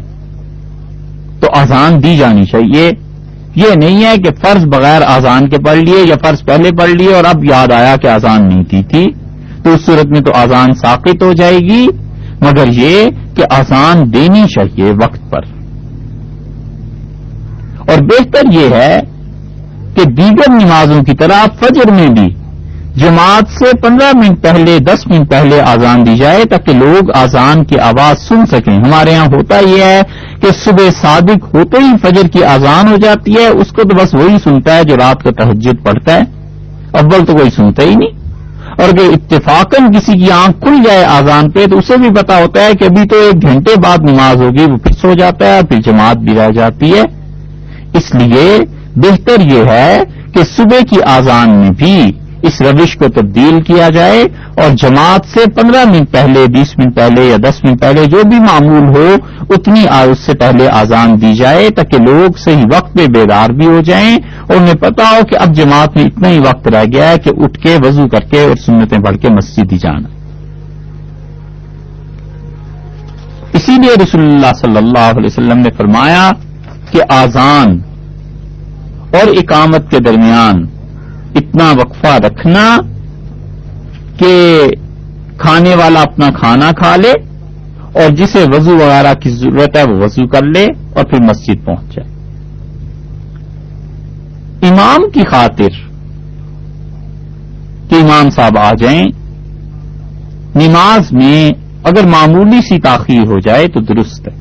Speaker 1: تو آذان دی جانی چاہیے۔ یہ نہیں ہے کہ فرض بغیر آذان کے پڑھ لیے یا فرض پہلے پڑھ لیے اور اب یاد آیا کہ آذان نہیں دی تھی، تو اس صورت میں تو آذان ساقط ہو جائے گی، مگر یہ کہ آذان دینی چاہیے وقت پر۔ اور بہتر یہ ہے کہ دیگر نمازوں کی طرح فجر میں بھی جماعت سے 15 منٹ پہلے 10 منٹ پہلے آذان دی جائے تاکہ لوگ آذان کی آواز سن سکیں۔ ہمارے ہاں ہوتا یہ ہے کہ صبح صادق ہوتے ہی فجر کی آذان ہو جاتی ہے، اس کو تو بس وہی سنتا ہے جو رات کا تہجد پڑھتا ہے، اول تو کوئی سنتا ہی نہیں۔ اور اگر اتفاقاً کسی کی آنکھ کھل جائے آذان پہ تو اسے بھی پتا ہوتا ہے کہ ابھی تو 1 گھنٹے بعد نماز ہوگی، وہ پھر سو جاتا ہے، پھر جماعت بھی رہ جاتی ہے۔ اس لیے بہتر یہ ہے کہ صبح کی آذان میں بھی اس روش کو تبدیل کیا جائے اور جماعت سے 15 منٹ پہلے، 20 منٹ پہلے یا 10 منٹ پہلے جو بھی معمول ہو اتنی اس سے پہلے آذان دی جائے تاکہ لوگ صحیح وقت پہ بیدار بھی ہو جائیں اور انہیں پتا ہو کہ اب جماعت میں اتنا ہی وقت رہ گیا ہے کہ اٹھ کے وضو کر کے اور سنتیں پڑھ کے مسجد ہی جانا۔ اسی لیے رسول اللہ صلی اللہ علیہ وسلم نے فرمایا کہ آذان اور اقامت کے درمیان اتنا وقفہ رکھنا کہ کھانے والا اپنا کھانا کھا لے اور جسے وضو وغیرہ کی ضرورت ہے وہ وضو کر لے اور پھر مسجد پہنچ جائے۔ امام کی خاطر کہ امام صاحب آ جائیں، نماز میں اگر معمولی سی تاخیر ہو جائے تو درست ہے،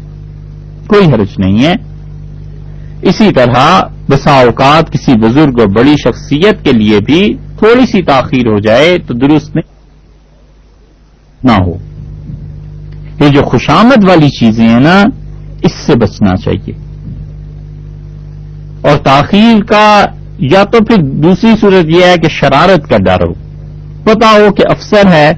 Speaker 1: کوئی حرج نہیں ہے۔ اسی طرح بسا اوقات کسی بزرگ اور بڑی شخصیت کے لیے بھی تھوڑی سی تاخیر ہو جائے تو درست نہ ہو۔ یہ جو خوشامد والی چیزیں ہیں نا، اس سے بچنا چاہیے۔ اور تاخیر کا یا تو پھر دوسری صورت یہ ہے کہ شرارت کا ڈر ہو، پتا ہو کہ افسر ہے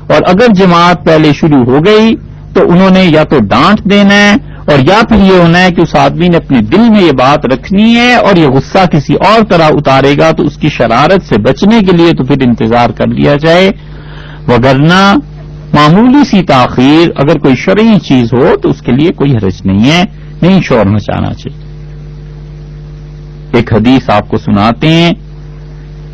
Speaker 1: اور اگر جماعت پہلے شروع ہو گئی تو انہوں نے یا تو ڈانٹ دینا ہے اور یا پھر یہ ہونا ہے کہ اس آدمی نے اپنے دل میں یہ بات رکھنی ہے اور یہ غصہ کسی اور طرح اتارے گا، تو اس کی شرارت سے بچنے کے لیے تو پھر انتظار کر لیا جائے، وگرنہ معمولی سی تاخیر اگر کوئی شرعی چیز ہو تو اس کے لیے کوئی حرج نہیں ہے، نہیں شور مچانا چاہیے۔ ایک حدیث آپ کو سناتے ہیں،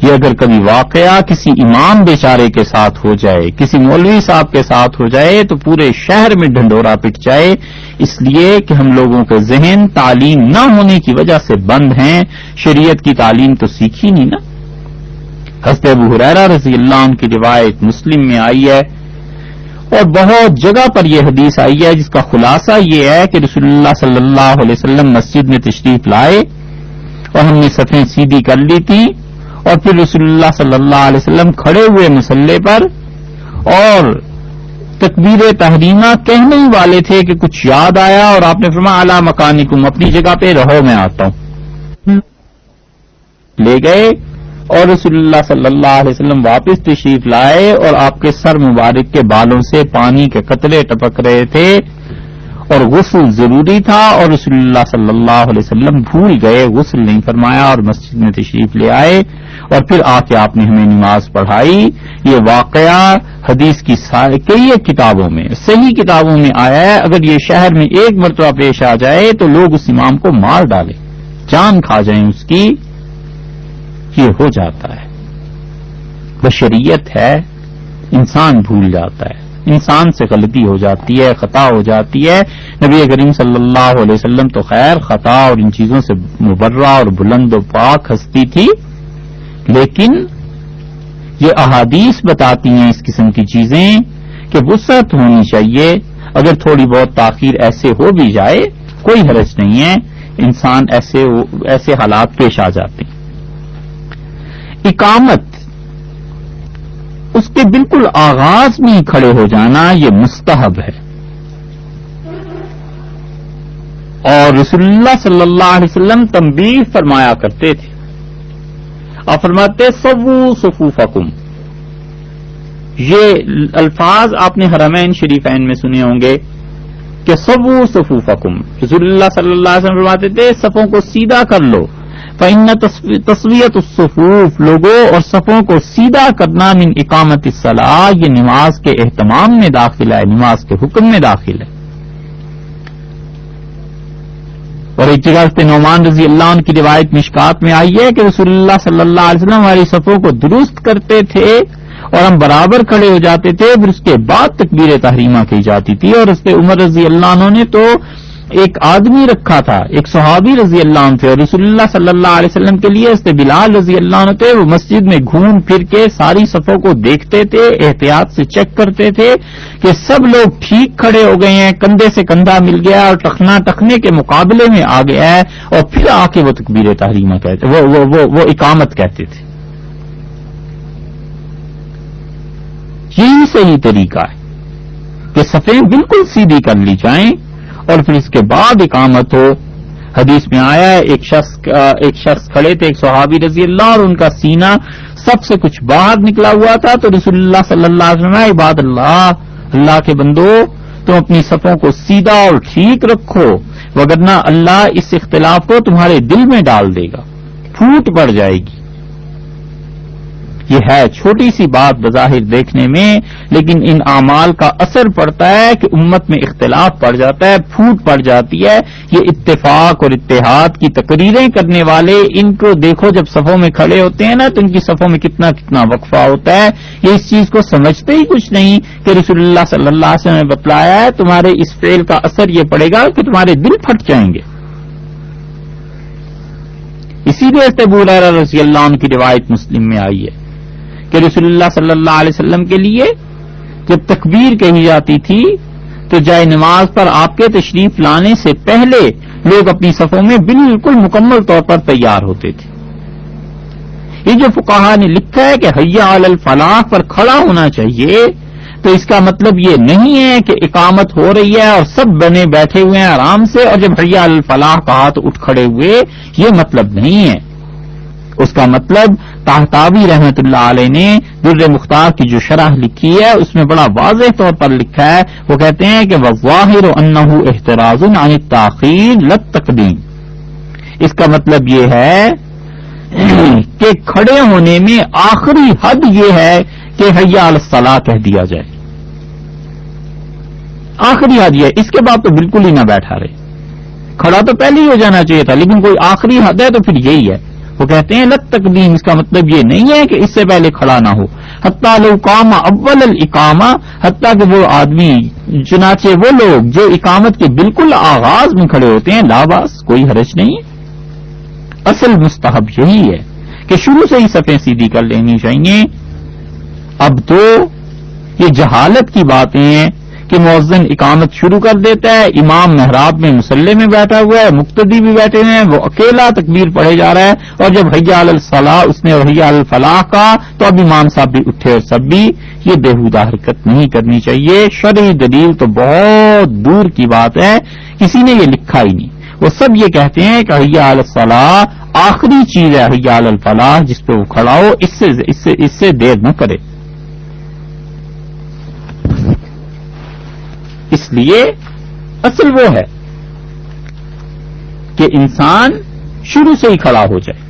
Speaker 1: یہ اگر کبھی واقعہ کسی امام بیچارے کے ساتھ ہو جائے، کسی مولوی صاحب کے ساتھ ہو جائے تو پورے شہر میں ڈھنڈورا پٹ جائے، اس لیے کہ ہم لوگوں کے ذہن تعلیم نہ ہونے کی وجہ سے بند ہیں، شریعت کی تعلیم تو سیکھی نہیں نا۔ حضرت ابو ہریرہ رضی اللہ عنہ کی روایت مسلم میں آئی ہے اور بہت جگہ پر یہ حدیث آئی ہے، جس کا خلاصہ یہ ہے کہ رسول اللہ صلی اللہ علیہ وسلم مسجد میں تشریف لائے اور ہم نے صفیں سیدھی کر لی تھی، اور پھر رسول اللہ صلی اللہ علیہ وسلم کھڑے ہوئے مصلی پر اور تکبیر تحریمہ کہنے ہی والے تھے کہ کچھ یاد آیا اور آپ نے فرمایا اعلی مکانکم، اپنی جگہ پہ رہو میں آتا ہوں، لے گئے اور رسول اللہ صلی اللہ علیہ وسلم واپس تشریف لائے اور آپ کے سر مبارک کے بالوں سے پانی کے قطرے ٹپک رہے تھے اور غسل ضروری تھا، اور رسول اللہ صلی اللہ علیہ وسلم بھول گئے، غسل نہیں فرمایا اور مسجد میں تشریف لے آئے اور پھر آ کے آپ نے ہمیں نماز پڑھائی۔ یہ واقعہ حدیث کی کئی کتابوں میں، صحیح کتابوں میں آیا ہے، اگر یہ شہر میں ایک مرتبہ پیش آ جائے تو لوگ اس امام کو مار ڈالیں، جان کھا جائیں اس کی، یہ ہو جاتا ہے، بشریت ہے، انسان بھول جاتا ہے، انسان سے غلطی ہو جاتی ہے، خطا ہو جاتی ہے۔ نبی کریم صلی اللہ علیہ وسلم تو خیر خطا اور ان چیزوں سے مبرہ اور بلند و پاک ہستی تھی، لیکن یہ احادیث بتاتی ہیں اس قسم کی چیزیں کہ وسعت ہونی چاہیے، اگر تھوڑی بہت تاخیر ایسے ہو بھی جائے کوئی حرج نہیں ہے، انسان ایسے حالات پیش آ جاتے ہیں۔ اقامت، اس کے بالکل آغاز میں ہی کھڑے ہو جانا یہ مستحب ہے، اور رسول اللہ صلی اللہ علیہ وسلم تنبیہ فرمایا کرتے تھے، آپ فرماتے سووا صفوفکم، یہ الفاظ آپ نے حرمین شریفین میں سنے ہوں گے کہ سووا صفوفکم، رسول اللہ صلی اللہ علیہ وسلم فرماتے تھے صفوں کو سیدھا کر لو، فإن تسویۃ الصفوف، لوگوں اور صفوں کو سیدھا کرنا من اقامت الصلاۃ، یہ نماز کے اہتمام میں داخل ہے، نماز کے حکم میں داخل ہے۔ اور ایک جگہ سے نعمان رضی اللہ عنہ کی روایت مشکات میں آئی ہے کہ رسول اللہ صلی اللہ علیہ وسلم ہماری صفوں کو درست کرتے تھے اور ہم برابر کھڑے ہو جاتے تھے، پھر اس کے بعد تکبیر تحریمہ کی جاتی تھی، اور اس پہ عمر رضی اللہ عنہ نے تو ایک آدمی رکھا تھا، ایک صحابی رضی اللہ عنہ تھے، اور رسول اللہ صلی اللہ علیہ وسلم کے لیے اس سے بلال رضی اللہ عنہ تھے، وہ مسجد میں گھوم پھر کے ساری صفوں کو دیکھتے تھے، احتیاط سے چیک کرتے تھے کہ سب لوگ ٹھیک کھڑے ہو گئے ہیں، کندھے سے کندھا مل گیا اور ٹخنا ٹخنے کے مقابلے میں آ گیا ہے، اور پھر آ کے وہ تکبیر تحریمہ کہتے، وہ اقامت کہتے تھے۔ یہی صحیح طریقہ ہے کہ صفیں بالکل سیدھی کر لی جائیں اور پھر اس کے بعد اقامت ہو۔ حدیث میں آیا ہے ایک شخص کھڑے تھے، ایک صحابی رضی اللہ، اور ان کا سینہ سب سے کچھ باہر نکلا ہوا تھا، تو رسول اللہ صلی اللہ علیہ وسلم عباد اللہ کے بندو تم اپنی صفوں کو سیدھا اور ٹھیک رکھو، وگرنہ اللہ اس اختلاف کو تمہارے دل میں ڈال دے گا، پھوٹ پڑ جائے گی۔ یہ ہے چھوٹی سی بات بظاہر دیکھنے میں، لیکن ان اعمال کا اثر پڑتا ہے کہ امت میں اختلاف پڑ جاتا ہے، پھوٹ پڑ جاتی ہے۔ یہ اتفاق اور اتحاد کی تقریریں کرنے والے، ان کو دیکھو جب صفوں میں کھڑے ہوتے ہیں نا تو ان کی صفوں میں کتنا وقفہ ہوتا ہے، یہ اس چیز کو سمجھتے ہی کچھ نہیں کہ رسول اللہ صلی اللہ علیہ وسلم نے بتلایا ہے تمہارے اس فعل کا اثر یہ پڑے گا کہ تمہارے دل پھٹ جائیں گے۔ اسی لیے ابو ہریرہ رضی اللہ عنہ کی روایت مسلم میں آئی ہے کہ رسول اللہ صلی اللہ علیہ وسلم کے لیے جب تکبیر کہی جاتی تھی تو جائے نماز پر آپ کے تشریف لانے سے پہلے لوگ اپنی صفوں میں بالکل مکمل طور پر تیار ہوتے تھے۔ یہ جو فقہا نے لکھا ہے کہ حیا علی الفلاح پر کھڑا ہونا چاہیے، تو اس کا مطلب یہ نہیں ہے کہ اقامت ہو رہی ہے اور سب بنے بیٹھے ہوئے ہیں آرام سے، اور جب حیا علی الفلاح کہا تو اٹھ کھڑے ہوئے، یہ مطلب نہیں ہے۔ اس کا مطلب طحطاوی رحمت اللہ علیہ نے در مختار کی جو شرح لکھی ہے اس میں بڑا واضح طور پر لکھا ہے. وہ کہتے ہیں کہ وَالظَّاهِرُ أَنَّهُ احتراز عن التاخیر لا التقدیم. اس کا مطلب یہ ہے کہ کھڑے ہونے میں آخری حد یہ ہے کہ حی علی الصلاۃ کہہ دیا جائے. آخری حد یہ ہے، اس کے بعد تو بالکل ہی نہ بیٹھا رہے. کھڑا تو پہلے ہی ہو جانا چاہیے تھا، لیکن کوئی آخری حد ہے تو پھر یہی ہے. وہ کہتے ہیں لت تقدیم، اس کا مطلب یہ نہیں ہے کہ اس سے پہلے کھڑا نہ ہو. حتیٰ لو قام اول الاقامہ، حتیٰ کہ وہ آدمی، چنانچہ وہ لوگ جو اقامت کے بالکل آغاز میں کھڑے ہوتے ہیں، لا باس، کوئی حرج نہیں ہے. اصل مستحب یہی ہے کہ شروع سے ہی صفیں سیدھی کر لینی چاہیے. اب تو یہ جہالت کی باتیں ہیں کہ مؤذن اقامت شروع کر دیتا ہے، امام محراب میں مصلی میں بیٹھا ہوا ہے، مقتدی بھی بیٹھے ہیں، وہ اکیلا تکبیر پڑھے جا رہا ہے، اور جب حی علی الصلاۃ اس نے حی علی الفلاح کہا تو اب امام صاحب بھی اٹھے اور سب بھی. یہ بےہودہ حرکت نہیں کرنی چاہیے. شرعی دلیل تو بہت دور کی بات ہے، کسی نے یہ لکھا ہی نہیں. وہ سب یہ کہتے ہیں کہ حی علی الصلاۃ آخری چیز ہے، حی علی الفلاح جس پہ وہ کھڑا ہو، اس سے دیر نہ کرے. اس لیے اصل وہ ہے کہ انسان شروع سے ہی کھڑا ہو جائے.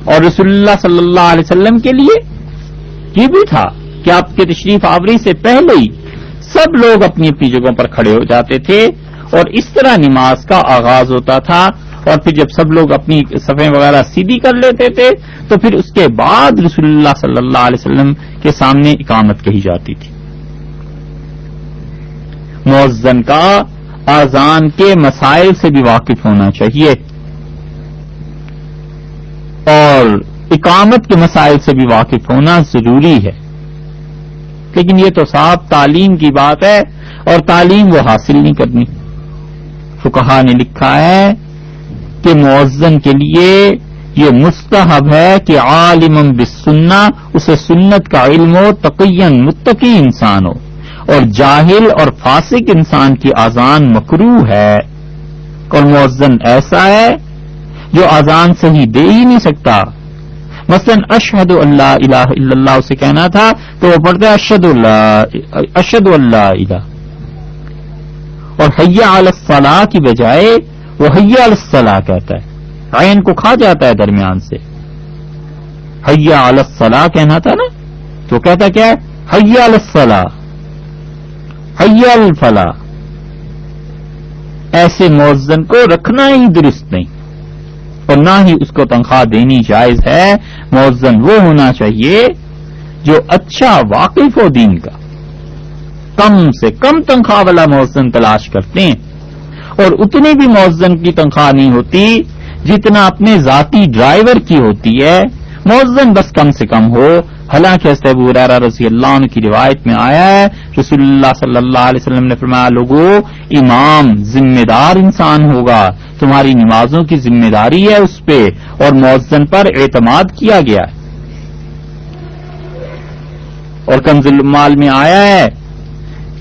Speaker 1: اور رسول اللہ صلی اللہ علیہ وسلم کے لیے یہ بھی تھا کہ آپ کے تشریف آوری سے پہلے ہی سب لوگ اپنی اپنی جگہوں پر کھڑے ہو جاتے تھے، اور اس طرح نماز کا آغاز ہوتا تھا. اور پھر جب سب لوگ اپنی صفیں وغیرہ سیدھی کر لیتے تھے تو پھر اس کے بعد رسول اللہ صلی اللہ علیہ وسلم کے سامنے اقامت کہی جاتی تھی. مؤذن کا اذان کے مسائل سے بھی واقف ہونا چاہیے اور اقامت کے مسائل سے بھی واقف ہونا ضروری ہے. لیکن یہ تو صاحب تعلیم کی بات ہے، اور تعلیم وہ حاصل نہیں کرنی. فقہا نے لکھا ہے کہ مؤذن کے لیے یہ مستحب ہے کہ عالم بالسنہ، اسے سنت کا علم ہو، تقیًا متقی انسان ہو، اور جاہل اور فاسق انسان کی اذان مکروہ ہے. اور مؤذن ایسا ہے جو اذان صحیح دے ہی نہیں سکتا. مثلا اشہد اللہ الہ الا اللہ اسے کہنا تھا تو وہ پڑھتا ہے اشہد اللہ الہ، اور حی علی الصلاۃ کی بجائے وہ حی علی الصلاۃ کہتا ہے، عین کو کھا جاتا ہے درمیان سے. حی علی الصلاۃ کہنا تھا نا، تو کہتا کیا ہے حی علی الصلاۃ، حی علی الفلاح. ایسے مؤذن کو رکھنا ہی درست نہیں، اور نہ ہی اس کو تنخواہ دینی جائز ہے. مؤذن وہ ہونا چاہیے جو اچھا واقف ہو دین کا. کم سے کم تنخواہ والا مؤذن تلاش کرتے ہیں، اور اتنی بھی مؤذن کی تنخواہ نہیں ہوتی جتنا اپنے ذاتی ڈرائیور کی ہوتی ہے. مؤذن بس کم سے کم ہو. حالانکہ حضرت ابو ہریرہ رضی اللہ عنہ کی روایت میں آیا ہے، رسول اللہ صلی اللہ علیہ وسلم نے فرمایا، لوگوں امام ذمہ دار انسان ہوگا، تمہاری نمازوں کی ذمہ داری ہے اس پہ، اور مؤذن پر اعتماد کیا گیا ہے. اور کنز المال میں آیا ہے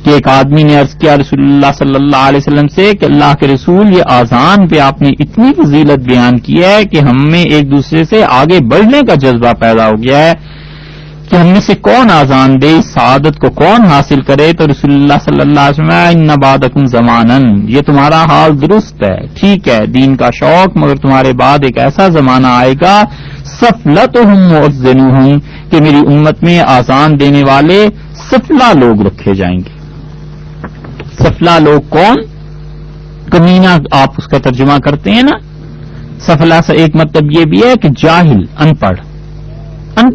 Speaker 1: کہ ایک آدمی نے عرض کیا رسول اللہ صلی اللہ علیہ وسلم سے کہ اللہ کے رسول، یہ اذان پہ آپ نے اتنی فضیلت بیان کی ہے کہ ہم میں ایک دوسرے سے آگے بڑھنے کا جذبہ پیدا ہو گیا ہے کہ ہم میں سے کون اذان دے، اس سعادت کو کون حاصل کرے. تو رسول اللہ صلی اللہ علیہ وسلم ان بعدکم زمانن، یہ تمہارا حال درست ہے، ٹھیک ہے، دین کا شوق، مگر تمہارے بعد ایک ایسا زمانہ آئے گا سفلتہم مؤذنوہم، کہ میری امت میں اذان دینے والے سفلا لوگ رکھے جائیں گے. سفلا لوگ کون؟ کمینہ آپ اس کا ترجمہ کرتے ہیں نا. سفلا سے ایک مطلب یہ بھی ہے کہ جاہل، ان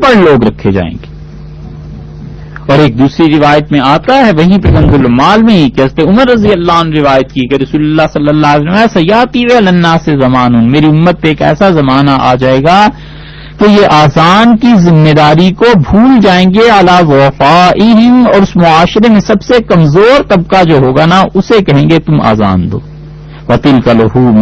Speaker 1: پڑھ لوگ رکھے جائیں گے. اور ایک دوسری روایت میں آتا ہے وہیں پہ کنز المال میں ہی کہ حضرت عمر رضی اللہ عنہ روایت کی کہ رسول اللہ صلی اللہ علیہ وسلم سیاتی علی الناس زمان، میری امت پہ ایک ایسا زمانہ آ جائے گا کہ یہ اذان کی ذمہ داری کو بھول جائیں گے علی ضعفائہم، اور اس معاشرے میں سب سے کمزور طبقہ جو ہوگا نا اسے کہیں گے تم اذان دو. وتلک لحوم،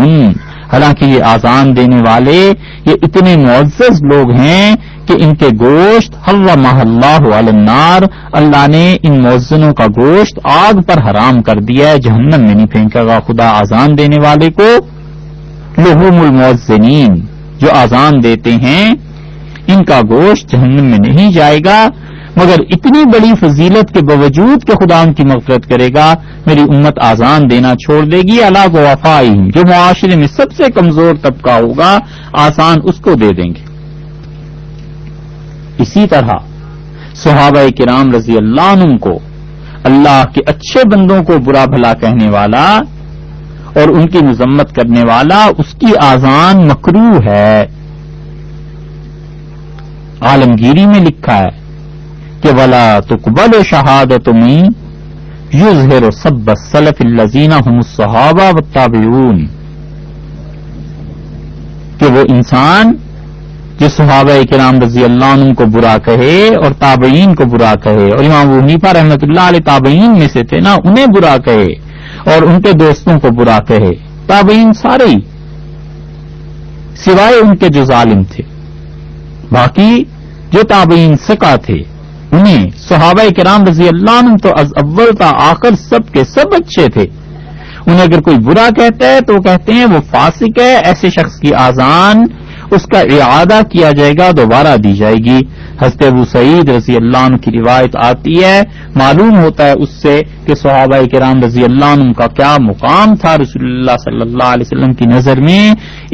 Speaker 1: حالانکہ یہ اذان دینے والے یہ اتنے معزز لوگ ہیں کہ ان کے گوشت حرمہ اللہ علی النار، اللہ نے ان مؤذنوں کا گوشت آگ پر حرام کر دیا ہے، جہنم میں نہیں پھینکے گا خدا اذان دینے والے کو لحوم المؤذنین، جو اذان دیتے ہیں ان کا گوشت جہنم میں نہیں جائے گا، مگر اتنی بڑی فضیلت کے باوجود کہ خدا ان کی مغفرت کرے گا، میری امت اذان دینا چھوڑ دے گی، علی ضعفائہم، جو معاشرے میں سب سے کمزور طبقہ ہوگا اذان اس کو دے دیں گے۔ اسی طرح صحابہ کرام رضی اللہ عنہم کو اللہ کے اچھے بندوں کو برا بھلا کہنے والا اور ان کی مذمت کرنے والا، اس کی اذان مکروہ ہے۔ عالمگیری میں لکھا ہے کہ ولا تقبل شہادت من یظہر سب السلف الذین هم الصحابہ والتابعون، کہ وہ انسان جو صحابہ کرام رضی اللہ عنہ کو برا کہے اور تابعین کو برا کہے، اور امام ابو حنیفہ رحمۃ اللہ علیہ تابعین میں سے تھے نا، انہیں برا کہے اور ان کے دوستوں کو برا کہے، تابعین سارے ہی سوائے ان کے جو ظالم تھے، باقی جو تابعین ثقہ تھے انہیں صحابہ کرام رضی اللہ عنہ تو از اول تا آخر سب کے سب اچھے تھے، انہیں اگر کوئی برا کہتا ہے تو کہتے ہیں وہ فاسق ہے، ایسے شخص کی اذان اس کا اعادہ کیا جائے گا، دوبارہ دی جائے گی۔ حضرت ابو سعید رضی اللہ عنہ کی روایت آتی ہے، معلوم ہوتا ہے اس سے کہ صحابہ کرام رضی اللہ عنہ کا کیا مقام تھا رسول اللہ صلی اللہ علیہ وسلم کی نظر میں،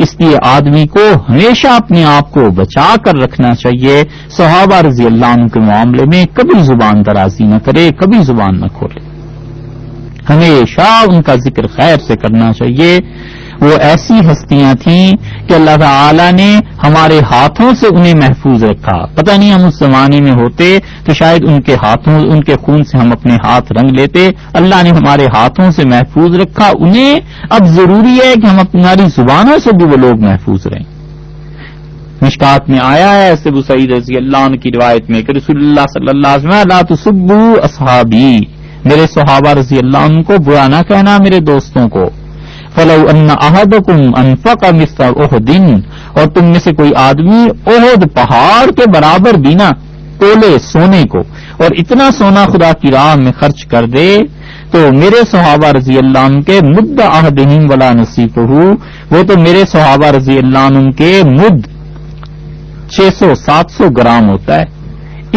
Speaker 1: اس لیے آدمی کو ہمیشہ اپنے آپ کو بچا کر رکھنا چاہیے، صحابہ رضی اللہ عنہ کے معاملے میں کبھی زبان درازی نہ کرے، کبھی زبان نہ کھولے، ہمیشہ ان کا ذکر خیر سے کرنا چاہیے۔ وہ ایسی ہستیاں تھیں کہ اللہ تعالی نے ہمارے ہاتھوں سے انہیں محفوظ رکھا، پتہ نہیں ہم اس زمانے میں ہوتے تو شاید ان کے ہاتھوں، ان کے خون سے ہم اپنے ہاتھ رنگ لیتے، اللہ نے ہمارے ہاتھوں سے محفوظ رکھا انہیں، اب ضروری ہے کہ ہم ہماری زبانوں سے بھی وہ لوگ محفوظ رہیں۔ مشکات میں آیا ہے ابو سعید رضی اللہ عنہ کی روایت میں کہ رسول اللہ صلی اللہ علیہ وسلم لا تسبوا اصحابی، میرے صحابہ رضی اللہ عنہ کو برا نہ کہنا، میرے دوستوں کو۔ فلو ان احدکم انفق مثل احد، اور تم میں سے کوئی آدمی احد پہاڑ کے برابر بھی نہ تولے سونے کو، اور اتنا سونا خدا کی راہ میں خرچ کر دے، تو میرے صحابہ رضی اللہ عنہ کے مد احدہم ولا نصیفہ، وہ تو میرے صحابہ رضی اللہ عنہ کے مد 600-700 گرام ہوتا ہے،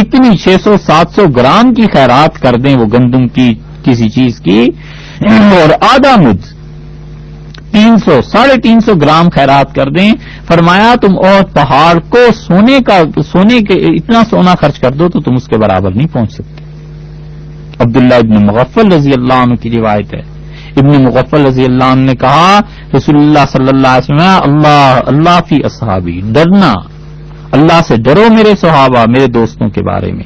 Speaker 1: اتنی 600-700 گرام کی خیرات کر دیں وہ گندم کی کسی چیز کی، اور آدھا مد 300-350 گرام خیرات کر دیں، فرمایا تم اور پہاڑ کو سونے کے اتنا سونا خرچ کر دو تو تم اس کے برابر نہیں پہنچ سکتے۔ عبداللہ ابن مغفل رضی اللہ عنہ کی روایت ہے، ابن مغفل رضی اللہ عنہ نے کہا رسول اللہ صلی اللہ علیہ وسلم اللہ فی اصحابی، ڈرنا، اللہ سے ڈرو میرے صحابہ، میرے دوستوں کے بارے میں،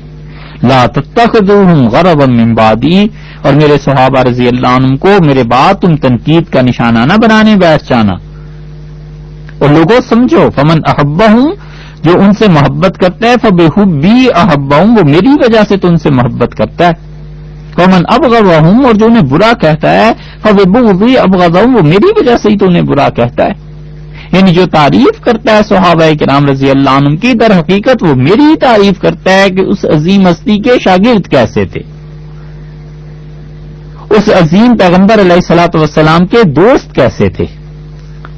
Speaker 1: لا تتخذوہم غرضا من بعدی، اور میرے صحابہ رضی اللہ عنہ کو میرے بعد تم تنقید کا نشانہ نہ بنانے بیٹھ جانا، اور لوگوں سمجھو فمن احبہم، جو ان سے محبت کرتا ہے، فبحبی احبہم، وہ میری وجہ سے تو ان سے محبت کرتا ہے، فمن ابغضہم، اور جو انہیں برا کہتا ہے، فببغضی ابغضہم، وہ میری وجہ سے ہی تو انہیں برا کہتا ہے، یعنی جو تعریف کرتا ہے صحابہ کرام رضی اللہ عنہ کی، در حقیقت وہ میری ہی تعریف کرتا ہے کہ اس عظیم ہستی کے شاگرد کیسے تھے، اس عظیم پیغمبر علیہ الصلوۃ والسلام کے دوست کیسے تھے،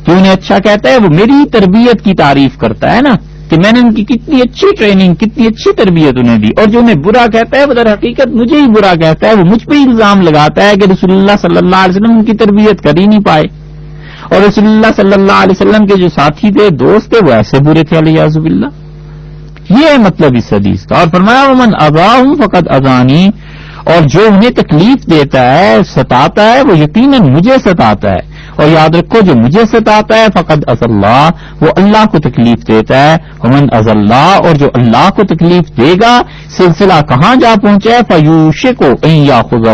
Speaker 1: جو انہیں اچھا کہتا ہے وہ میری ہی تربیت کی تعریف کرتا ہے نا، کہ میں نے ان کی کتنی اچھی ٹریننگ، کتنی اچھی تربیت انہیں دی، اور جو انہیں برا کہتا ہے وہ در حقیقت مجھے ہی برا کہتا ہے، وہ مجھ پہ الزام لگاتا ہے کہ رسول اللہ صلی اللہ علیہ وسلم ان کی تربیت کر ہی نہیں پائے، اور رسول اللہ صلی اللہ علیہ وسلم کے جو ساتھی تھے، دوست تھے، وہ ایسے برے تھے علیہ باللہ۔ یہ ہے مطلب اس حدیث کا، اور فرمایا ومن اذاہم فقد اذانی، اور جو انہیں تکلیف دیتا ہے، ستاتا ہے، وہ یقیناً مجھے ستاتا ہے، اور یاد رکھو جو مجھے ستاتا ہے فقد اذى اللہ، وہ اللہ کو تکلیف دیتا ہے، ومن اذى اللہ، اور جو اللہ کو تکلیف دے گا، سلسلہ کہاں جا پہنچا ہے، فیوشک ان یاخذہ،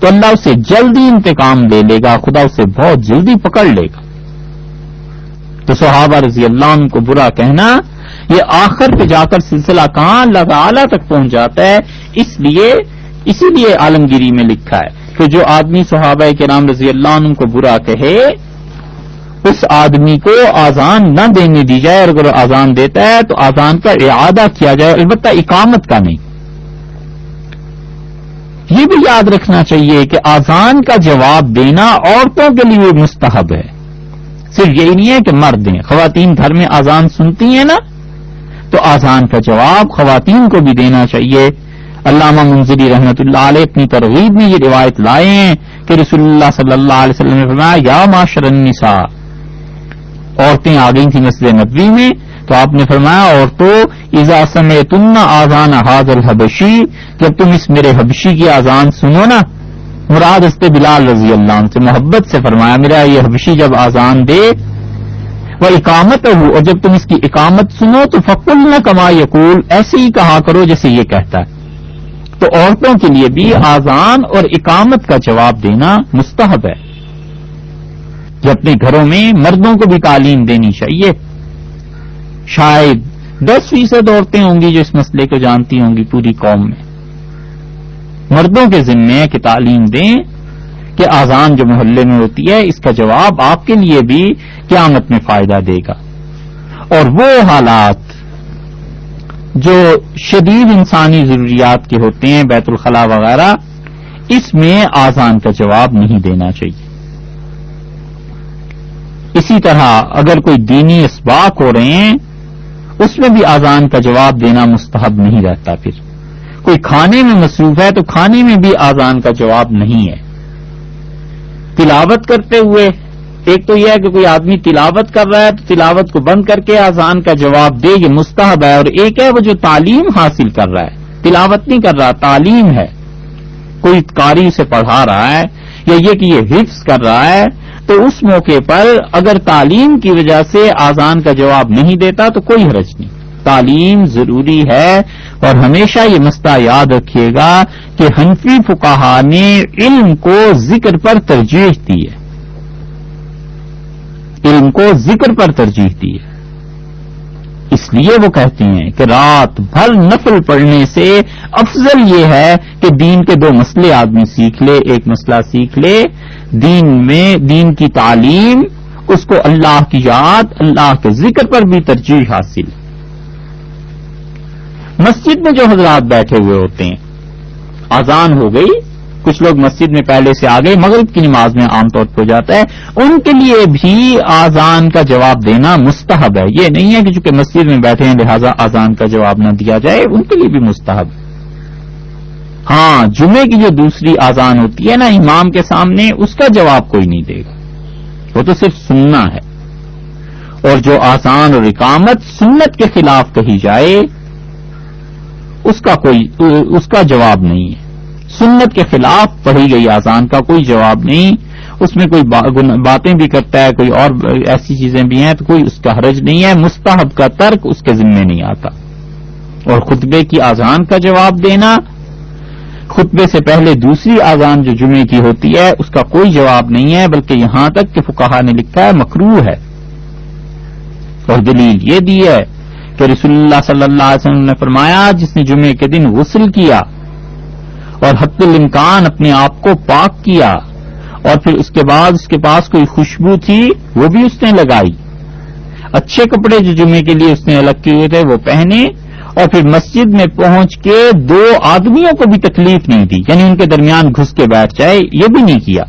Speaker 1: تو اللہ اسے جلدی انتقام لے لے گا، خدا اسے بہت جلدی پکڑ لے گا۔ تو صحابہ رضی اللہ عنہ کو برا کہنا، یہ آخر پہ جا کر سلسلہ کہاں اللہ تعالی تک پہنچ جاتا ہے، اسی لیے عالمگیری میں لکھا ہے کہ جو آدمی صحابہ کرام رضی اللہ عنہ کو برا کہے، اس آدمی کو آذان نہ دینے دی جائے، اور اگر آذان دیتا ہے تو آذان کا اعادہ کیا جائے، البتہ اقامت کا نہیں۔ یہ بھی یاد رکھنا چاہیے کہ آذان کا جواب دینا عورتوں کے لیے مستحب ہے، صرف یہی نہیں ہے کہ مرد ہیں، خواتین گھر میں اذان سنتی ہیں نا، تو اذان کا جواب خواتین کو بھی دینا چاہیے. علامہ منذری رحمۃ اللہ علیہ اپنی ترغیب میں یہ روایت لائے ہیں کہ رسول اللہ صلی اللہ علیہ وسلم نے فرمایا یا معاشر النساء، عورتیں آ گئی تھیں مسجد نبوی میں تو آپ نے فرمایا عورتوں اذا سمعتن اذان ھذا الحبشی، جب تم اس میرے حبشی کی اذان سنو نا، مراد حضرت بلال رضی اللہ عنہ سے محبت سے فرمایا میرا یہ حبشی جب اذان دے، وہ اقامت ہو، اور جب تم اس کی اقامت سنو تو فقلن کما یقول، ایسے ہی کہا کرو جیسے یہ کہتا ہے. تو عورتوں کے لیے بھی اذان اور اقامت کا جواب دینا مستحب ہے، جو اپنے گھروں میں مردوں کو بھی تعلیم دینی چاہیے. شاید 10% عورتیں ہوں گی جو اس مسئلے کو جانتی ہوں گی پوری قوم میں. مردوں کے ذمے ہے کہ تعلیم دیں کہ اذان جو محلے میں ہوتی ہے اس کا جواب آپ کے لیے بھی قیامت میں فائدہ دے گا. اور وہ حالات جو شدید انسانی ضروریات کے ہوتے ہیں، بیت الخلاء وغیرہ، اس میں اذان کا جواب نہیں دینا چاہیے. اسی طرح اگر کوئی دینی اسباق ہو رہے ہیں اس میں بھی اذان کا جواب دینا مستحب نہیں رہتا. پھر کوئی کھانے میں مصروف ہے تو کھانے میں بھی اذان کا جواب نہیں ہے. تلاوت کرتے ہوئے ایک تو یہ ہے کہ کوئی آدمی تلاوت کر رہا ہے تو تلاوت کو بند کر کے اذان کا جواب دے، یہ مستحب ہے. اور ایک ہے وہ جو تعلیم حاصل کر رہا ہے، تلاوت نہیں کر رہا، تعلیم ہے، کوئی قاری سے پڑھا رہا ہے یا یہ کہ یہ حفظ کر رہا ہے، تو اس موقع پر اگر تعلیم کی وجہ سے اذان کا جواب نہیں دیتا تو کوئی حرج نہیں. تعلیم ضروری ہے. اور ہمیشہ یہ مسئلہ یاد رکھیے گا کہ حنفی فقہا نے علم کو ذکر پر ترجیح دی ہے، علم کو ذکر پر ترجیح دی ہے. اس لیے وہ کہتے ہیں کہ رات بھر نفل پڑھنے سے افضل یہ ہے کہ دین کے 2 مسئلے آدمی سیکھ لے. ایک مسئلہ سیکھ لے دین میں، دین کی تعلیم، اس کو اللہ کی یاد، اللہ کے ذکر پر بھی ترجیح حاصل. مسجد میں جو حضرات بیٹھے ہوئے ہوتے ہیں، اذان ہو گئی، کچھ لوگ مسجد میں پہلے سے آ گئے، مغرب کی نماز میں عام طور پہ ہو جاتا ہے، ان کے لیے بھی اذان کا جواب دینا مستحب ہے. یہ نہیں ہے کہ چونکہ مسجد میں بیٹھے ہیں لہذا اذان کا جواب نہ دیا جائے، ان کے لیے بھی مستحب. ہاں جمعے کی جو دوسری اذان ہوتی ہے نا امام کے سامنے، اس کا جواب کوئی نہیں دے گا، وہ تو صرف سننا ہے. اور جو اذان اور اقامت سنت کے خلاف کہی جائے اس کا جواب نہیں ہے. سنت کے خلاف پڑھی گئی اذان کا کوئی جواب نہیں. اس میں کوئی باتیں بھی کرتا ہے، کوئی اور ایسی چیزیں بھی ہیں تو کوئی اس کا حرج نہیں ہے. مستحب کا ترک اس کے ذمے نہیں آتا. اور خطبے کی اذان کا جواب دینا، خطبے سے پہلے دوسری اذان جو جمعے کی ہوتی ہے اس کا کوئی جواب نہیں ہے، بلکہ یہاں تک کہ فقہا نے لکھا ہے مکروہ ہے. اور دلیل یہ دی ہے کہ رسول اللہ صلی اللہ علیہ وسلم نے فرمایا جس نے جمعے کے دن غسل کیا اور حد الامکان اپنے آپ کو پاک کیا اور پھر اس کے بعد اس کے پاس کوئی خوشبو تھی وہ بھی اس نے لگائی، اچھے کپڑے جو جمعے کے لیے اس نے الگ کیے ہوئے تھے وہ پہنے، اور پھر مسجد میں پہنچ کے 2 آدمیوں کو بھی تکلیف نہیں دی، یعنی ان کے درمیان گھس کے بیٹھ جائے، یہ بھی نہیں کیا.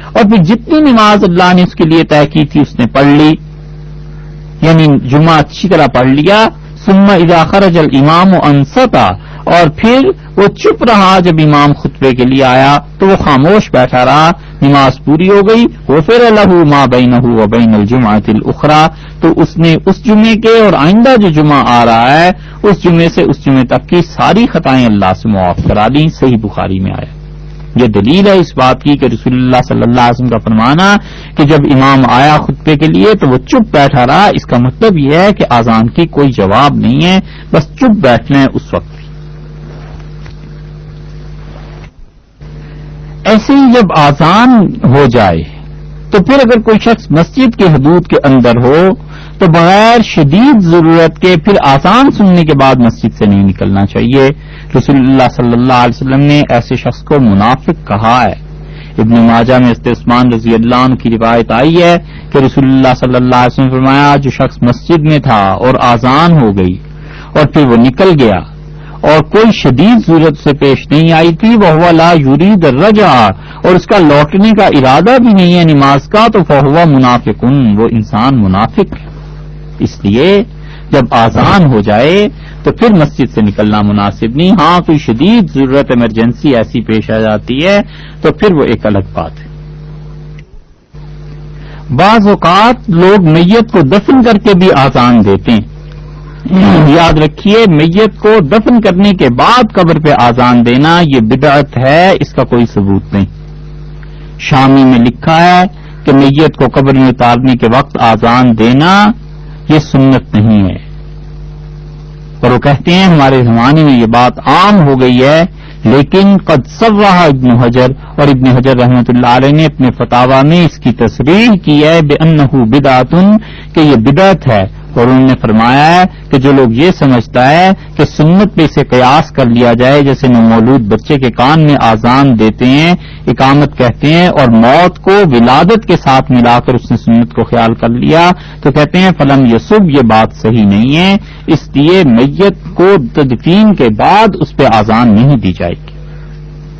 Speaker 1: اور پھر جتنی نماز اللہ نے اس کے لیے طے کی تھی اس نے پڑھ لی، یعنی جمعہ اچھی طرح پڑھ لیا. ثم اذا خرج الامام انصتا، اور پھر وہ چپ رہا جب امام خطبے کے لیے آیا تو وہ خاموش بیٹھا رہا، نماز پوری ہو گئی. غفر له ما بینہ وبین الجمعۃ الاخرى، تو اس نے اس جمعے کے اور آئندہ جو جمعہ آ رہا ہے اس جمعے سے اس جمعے تک کی ساری خطائیں اللہ سے معاف کرا دیں. صحیح بخاری میں آیا. یہ دلیل ہے اس بات کی کہ رسول اللہ صلی اللہ علیہ وسلم کا فرمانا کہ جب امام آیا خطبے کے لیے تو وہ چپ بیٹھا رہا، اس کا مطلب یہ ہے کہ اذان کی کوئی جواب نہیں ہے، بس چپ بیٹھنا ہے اس وقت. ایسے ہی جب اذان ہو جائے تو پھر اگر کوئی شخص مسجد کے حدود کے اندر ہو تو بغیر شدید ضرورت کے پھر اذان سننے کے بعد مسجد سے نہیں نکلنا چاہیے. رسول اللہ صلی اللہ علیہ وسلم نے ایسے شخص کو منافق کہا ہے. ابن ماجہ میں حضرت عثمان رضی اللہ عنہ کی روایت آئی ہے کہ رسول اللہ صلی اللہ علیہ وسلم نے فرمایا جو شخص مسجد میں تھا اور اذان ہو گئی اور پھر وہ نکل گیا اور کوئی شدید ضرورت سے پیش نہیں آئی تھی، وہو لا یرید الرجع، اور اس کا لوٹنے کا ارادہ بھی نہیں ہے نماز کا، تو فہو منافقن، وہ انسان منافق ہے۔ اس لیے جب آذان ہو جائے تو پھر مسجد سے نکلنا مناسب نہیں۔ ہاں کوئی شدید ضرورت ایمرجنسی ایسی پیش آ جاتی ہے تو پھر وہ ایک الگ بات ہے۔ بعض اوقات لوگ میت کو دفن کر کے بھی آذان دیتے ہیں۔ یاد رکھیے، میت کو دفن کرنے کے بعد قبر پہ آذان دینا یہ بدعت ہے، اس کا کوئی ثبوت نہیں۔ شامی میں لکھا ہے کہ میت کو قبر میں اتارنے کے وقت آذان دینا یہ سنت نہیں ہے، اور وہ کہتے ہیں ہمارے زمانے میں یہ بات عام ہو گئی ہے، لیکن قد صرح ابن حجر، اور ابن حجر رحمۃ اللہ علیہ نے اپنے فتاوی میں اس کی تصریح کی ہے بأنہ بدعۃ، کہ یہ بدعت ہے، اور انہوں نے فرمایا ہے کہ جو لوگ یہ سمجھتا ہے کہ سنت پہ اسے قیاس کر لیا جائے، جیسے نومولود بچے کے کان میں آذان دیتے ہیں، اقامت کہتے ہیں، اور موت کو ولادت کے ساتھ ملا کر اس نے سنت کو خیال کر لیا، تو کہتے ہیں فلم یسب، یہ بات صحیح نہیں ہے، اس لیے میت کو تدفین کے بعد اس پہ آذان نہیں دی جائے گی،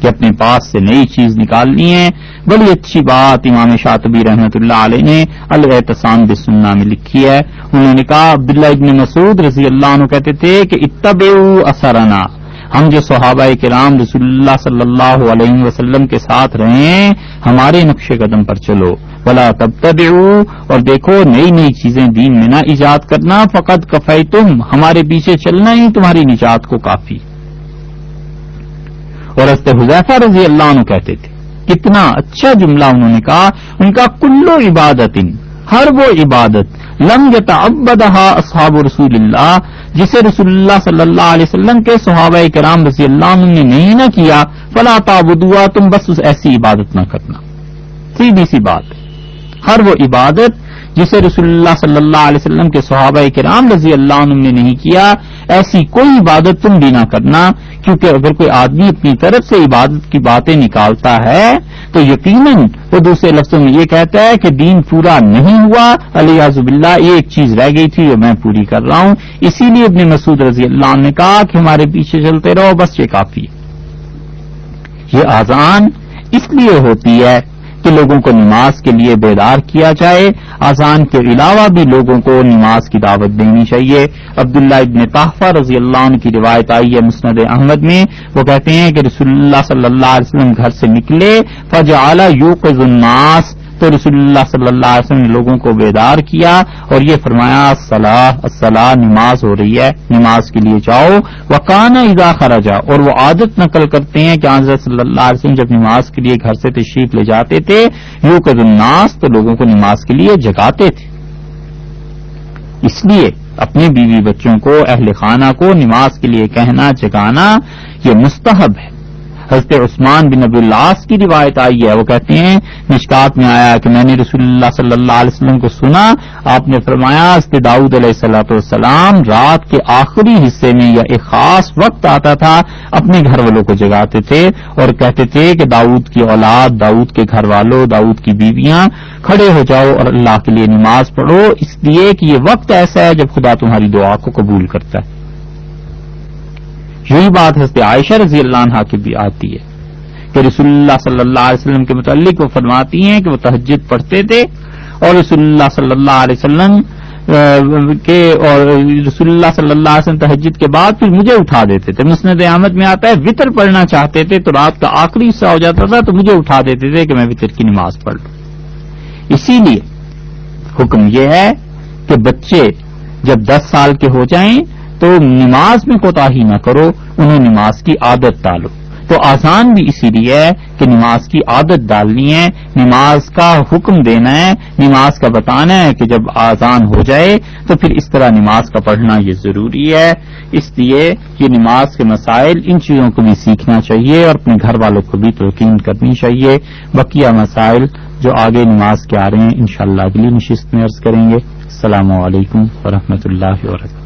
Speaker 1: کہ اپنے پاس سے نئی چیز نکالنی ہے۔ بڑی اچھی بات امام شاطبی رحمۃ اللہ علیہ نے الاعتصام بالسنہ میں لکھی ہے۔ انہوں نے کہا عبداللہ ابن مسعود رضی اللہ عنہ کہتے تھے کہ اتبعوا اثرنا، ہم جو صحابہ کرام رسول اللہ صلی اللہ علیہ وسلم کے ساتھ رہے ہیں، ہمارے نقش قدم پر چلو، ولا تبتدعوا، اور دیکھو نئی نئی چیزیں دین میں نہ ایجاد کرنا، فقد کفیتم، ہمارے پیچھے چلنا ہی تمہاری نجات کو کافی۔ اور حضرت حذیفہ رضی اللہ عنہ کہتے تھے، کتنا اچھا جملہ انہوں نے کہا، ان کا کلو عبادت، ہر وہ عبادت لم یتعبدھا اصحاب رسول اللہ، جسے رسول اللہ صلی اللہ علیہ وسلم کے صحابہ کرام رضی اللہ عنہ نے نہیں نہ کیا، فلا تعبدوها، تم بس ایسی عبادت نہ کرنا۔ سیدھی سی بات، ہر وہ عبادت جسے رسول اللہ صلی اللہ علیہ وسلم کے صحابہ کرام رضی اللہ عنہ نے نہیں کیا، ایسی کوئی عبادت تم بھی نہ کرنا، کیونکہ اگر کوئی آدمی اپنی طرف سے عبادت کی باتیں نکالتا ہے تو یقیناً وہ دوسرے لفظوں میں یہ کہتا ہے کہ دین پورا نہیں ہوا، علیاذ باللہ ایک چیز رہ گئی تھی جو میں پوری کر رہا ہوں۔ اسی لیے ابن مسعود رضی اللہ عنہ نے کہا کہ ہمارے پیچھے چلتے رہو، بس یہ کافی ہے۔ یہ آذان اس لیے ہوتی ہے کہ لوگوں کو نماز کے لیے بیدار کیا جائے، اذان کے علاوہ بھی لوگوں کو نماز کی دعوت دینی چاہیے۔ عبداللہ ابن طاہفہ رضی اللہ عنہ کی روایت آئی ہے مسند احمد میں، وہ کہتے ہیں کہ رسول اللہ صلی اللہ علیہ وسلم گھر سے نکلے، فجعل یوقظ الناس، تو رسول اللہ صلی اللہ علیہ وسلم نے لوگوں کو بیدار کیا اور یہ فرمایا الصلاۃ، نماز ہو رہی ہے، نماز کے لیے جاؤ۔ وکان اذا خرج، اور وہ عادت نقل کرتے ہیں کہ حضرت صلی اللہ علیہ وسلم جب نماز کے لیے گھر سے تشریف لے جاتے تھے، یوقظ الناس، تو لوگوں کو نماز کے لیے جگاتے تھے۔ اس لیے اپنے بیوی بچوں کو، اہل خانہ کو نماز کے لیے کہنا، جگانا یہ مستحب ہے۔ حضرت عثمان بن ابی العاص کی روایت آئی ہے، وہ کہتے ہیں مشکات میں آیا کہ میں نے رسول اللہ صلی اللہ علیہ وسلم کو سنا، آپ نے فرمایا حضرت داؤد علیہ السلام رات کے آخری حصے میں یا ایک خاص وقت آتا تھا، اپنے گھر والوں کو جگاتے تھے اور کہتے تھے کہ داؤد کی اولاد، داؤد کے گھر والوں، داؤد کی بیویاں، کھڑے ہو جاؤ اور اللہ کے لیے نماز پڑھو، اس لیے کہ یہ وقت ایسا ہے جب خدا تمہاری دعا کو قبول کرتا ہے۔ یہی بات حضرت عائشہ رضی اللہ عنہا کی بھی آتی ہے کہ رسول اللہ صلی اللہ علیہ وسلم کے متعلق وہ فرماتی ہیں کہ وہ تہجد پڑھتے تھے اور رسول اللہ صلی اللہ علیہ وسلم تہجد کے بعد پھر مجھے اٹھا دیتے تھے۔ مسند احمد میں آتا ہے وطر پڑھنا چاہتے تھے تو رات کا آخری حصہ ہو جاتا تھا تو مجھے اٹھا دیتے تھے کہ میں وطر کی نماز پڑھ لوں۔ اسی لیے حکم یہ ہے کہ بچے جب 10 سال کے ہو جائیں تو نماز میں کوتاہی نہ کرو، انہیں نماز کی عادت ڈالو۔ تو آذان بھی اسی لیے ہے کہ نماز کی عادت ڈالنی ہے، نماز کا حکم دینا ہے، نماز کا بتانا ہے کہ جب آذان ہو جائے تو پھر اس طرح نماز کا پڑھنا یہ ضروری ہے۔ اس لیے یہ نماز کے مسائل، ان چیزوں کو بھی سیکھنا چاہیے اور اپنے گھر والوں کو بھی تلقین کرنی چاہیے۔ بقیہ مسائل جو آگے نماز کے آ رہے ہیں انشاءاللہ اگلی نشست میں عرض کریں گے۔ السلام علیکم ورحمۃ اللہ وبرکاتہ۔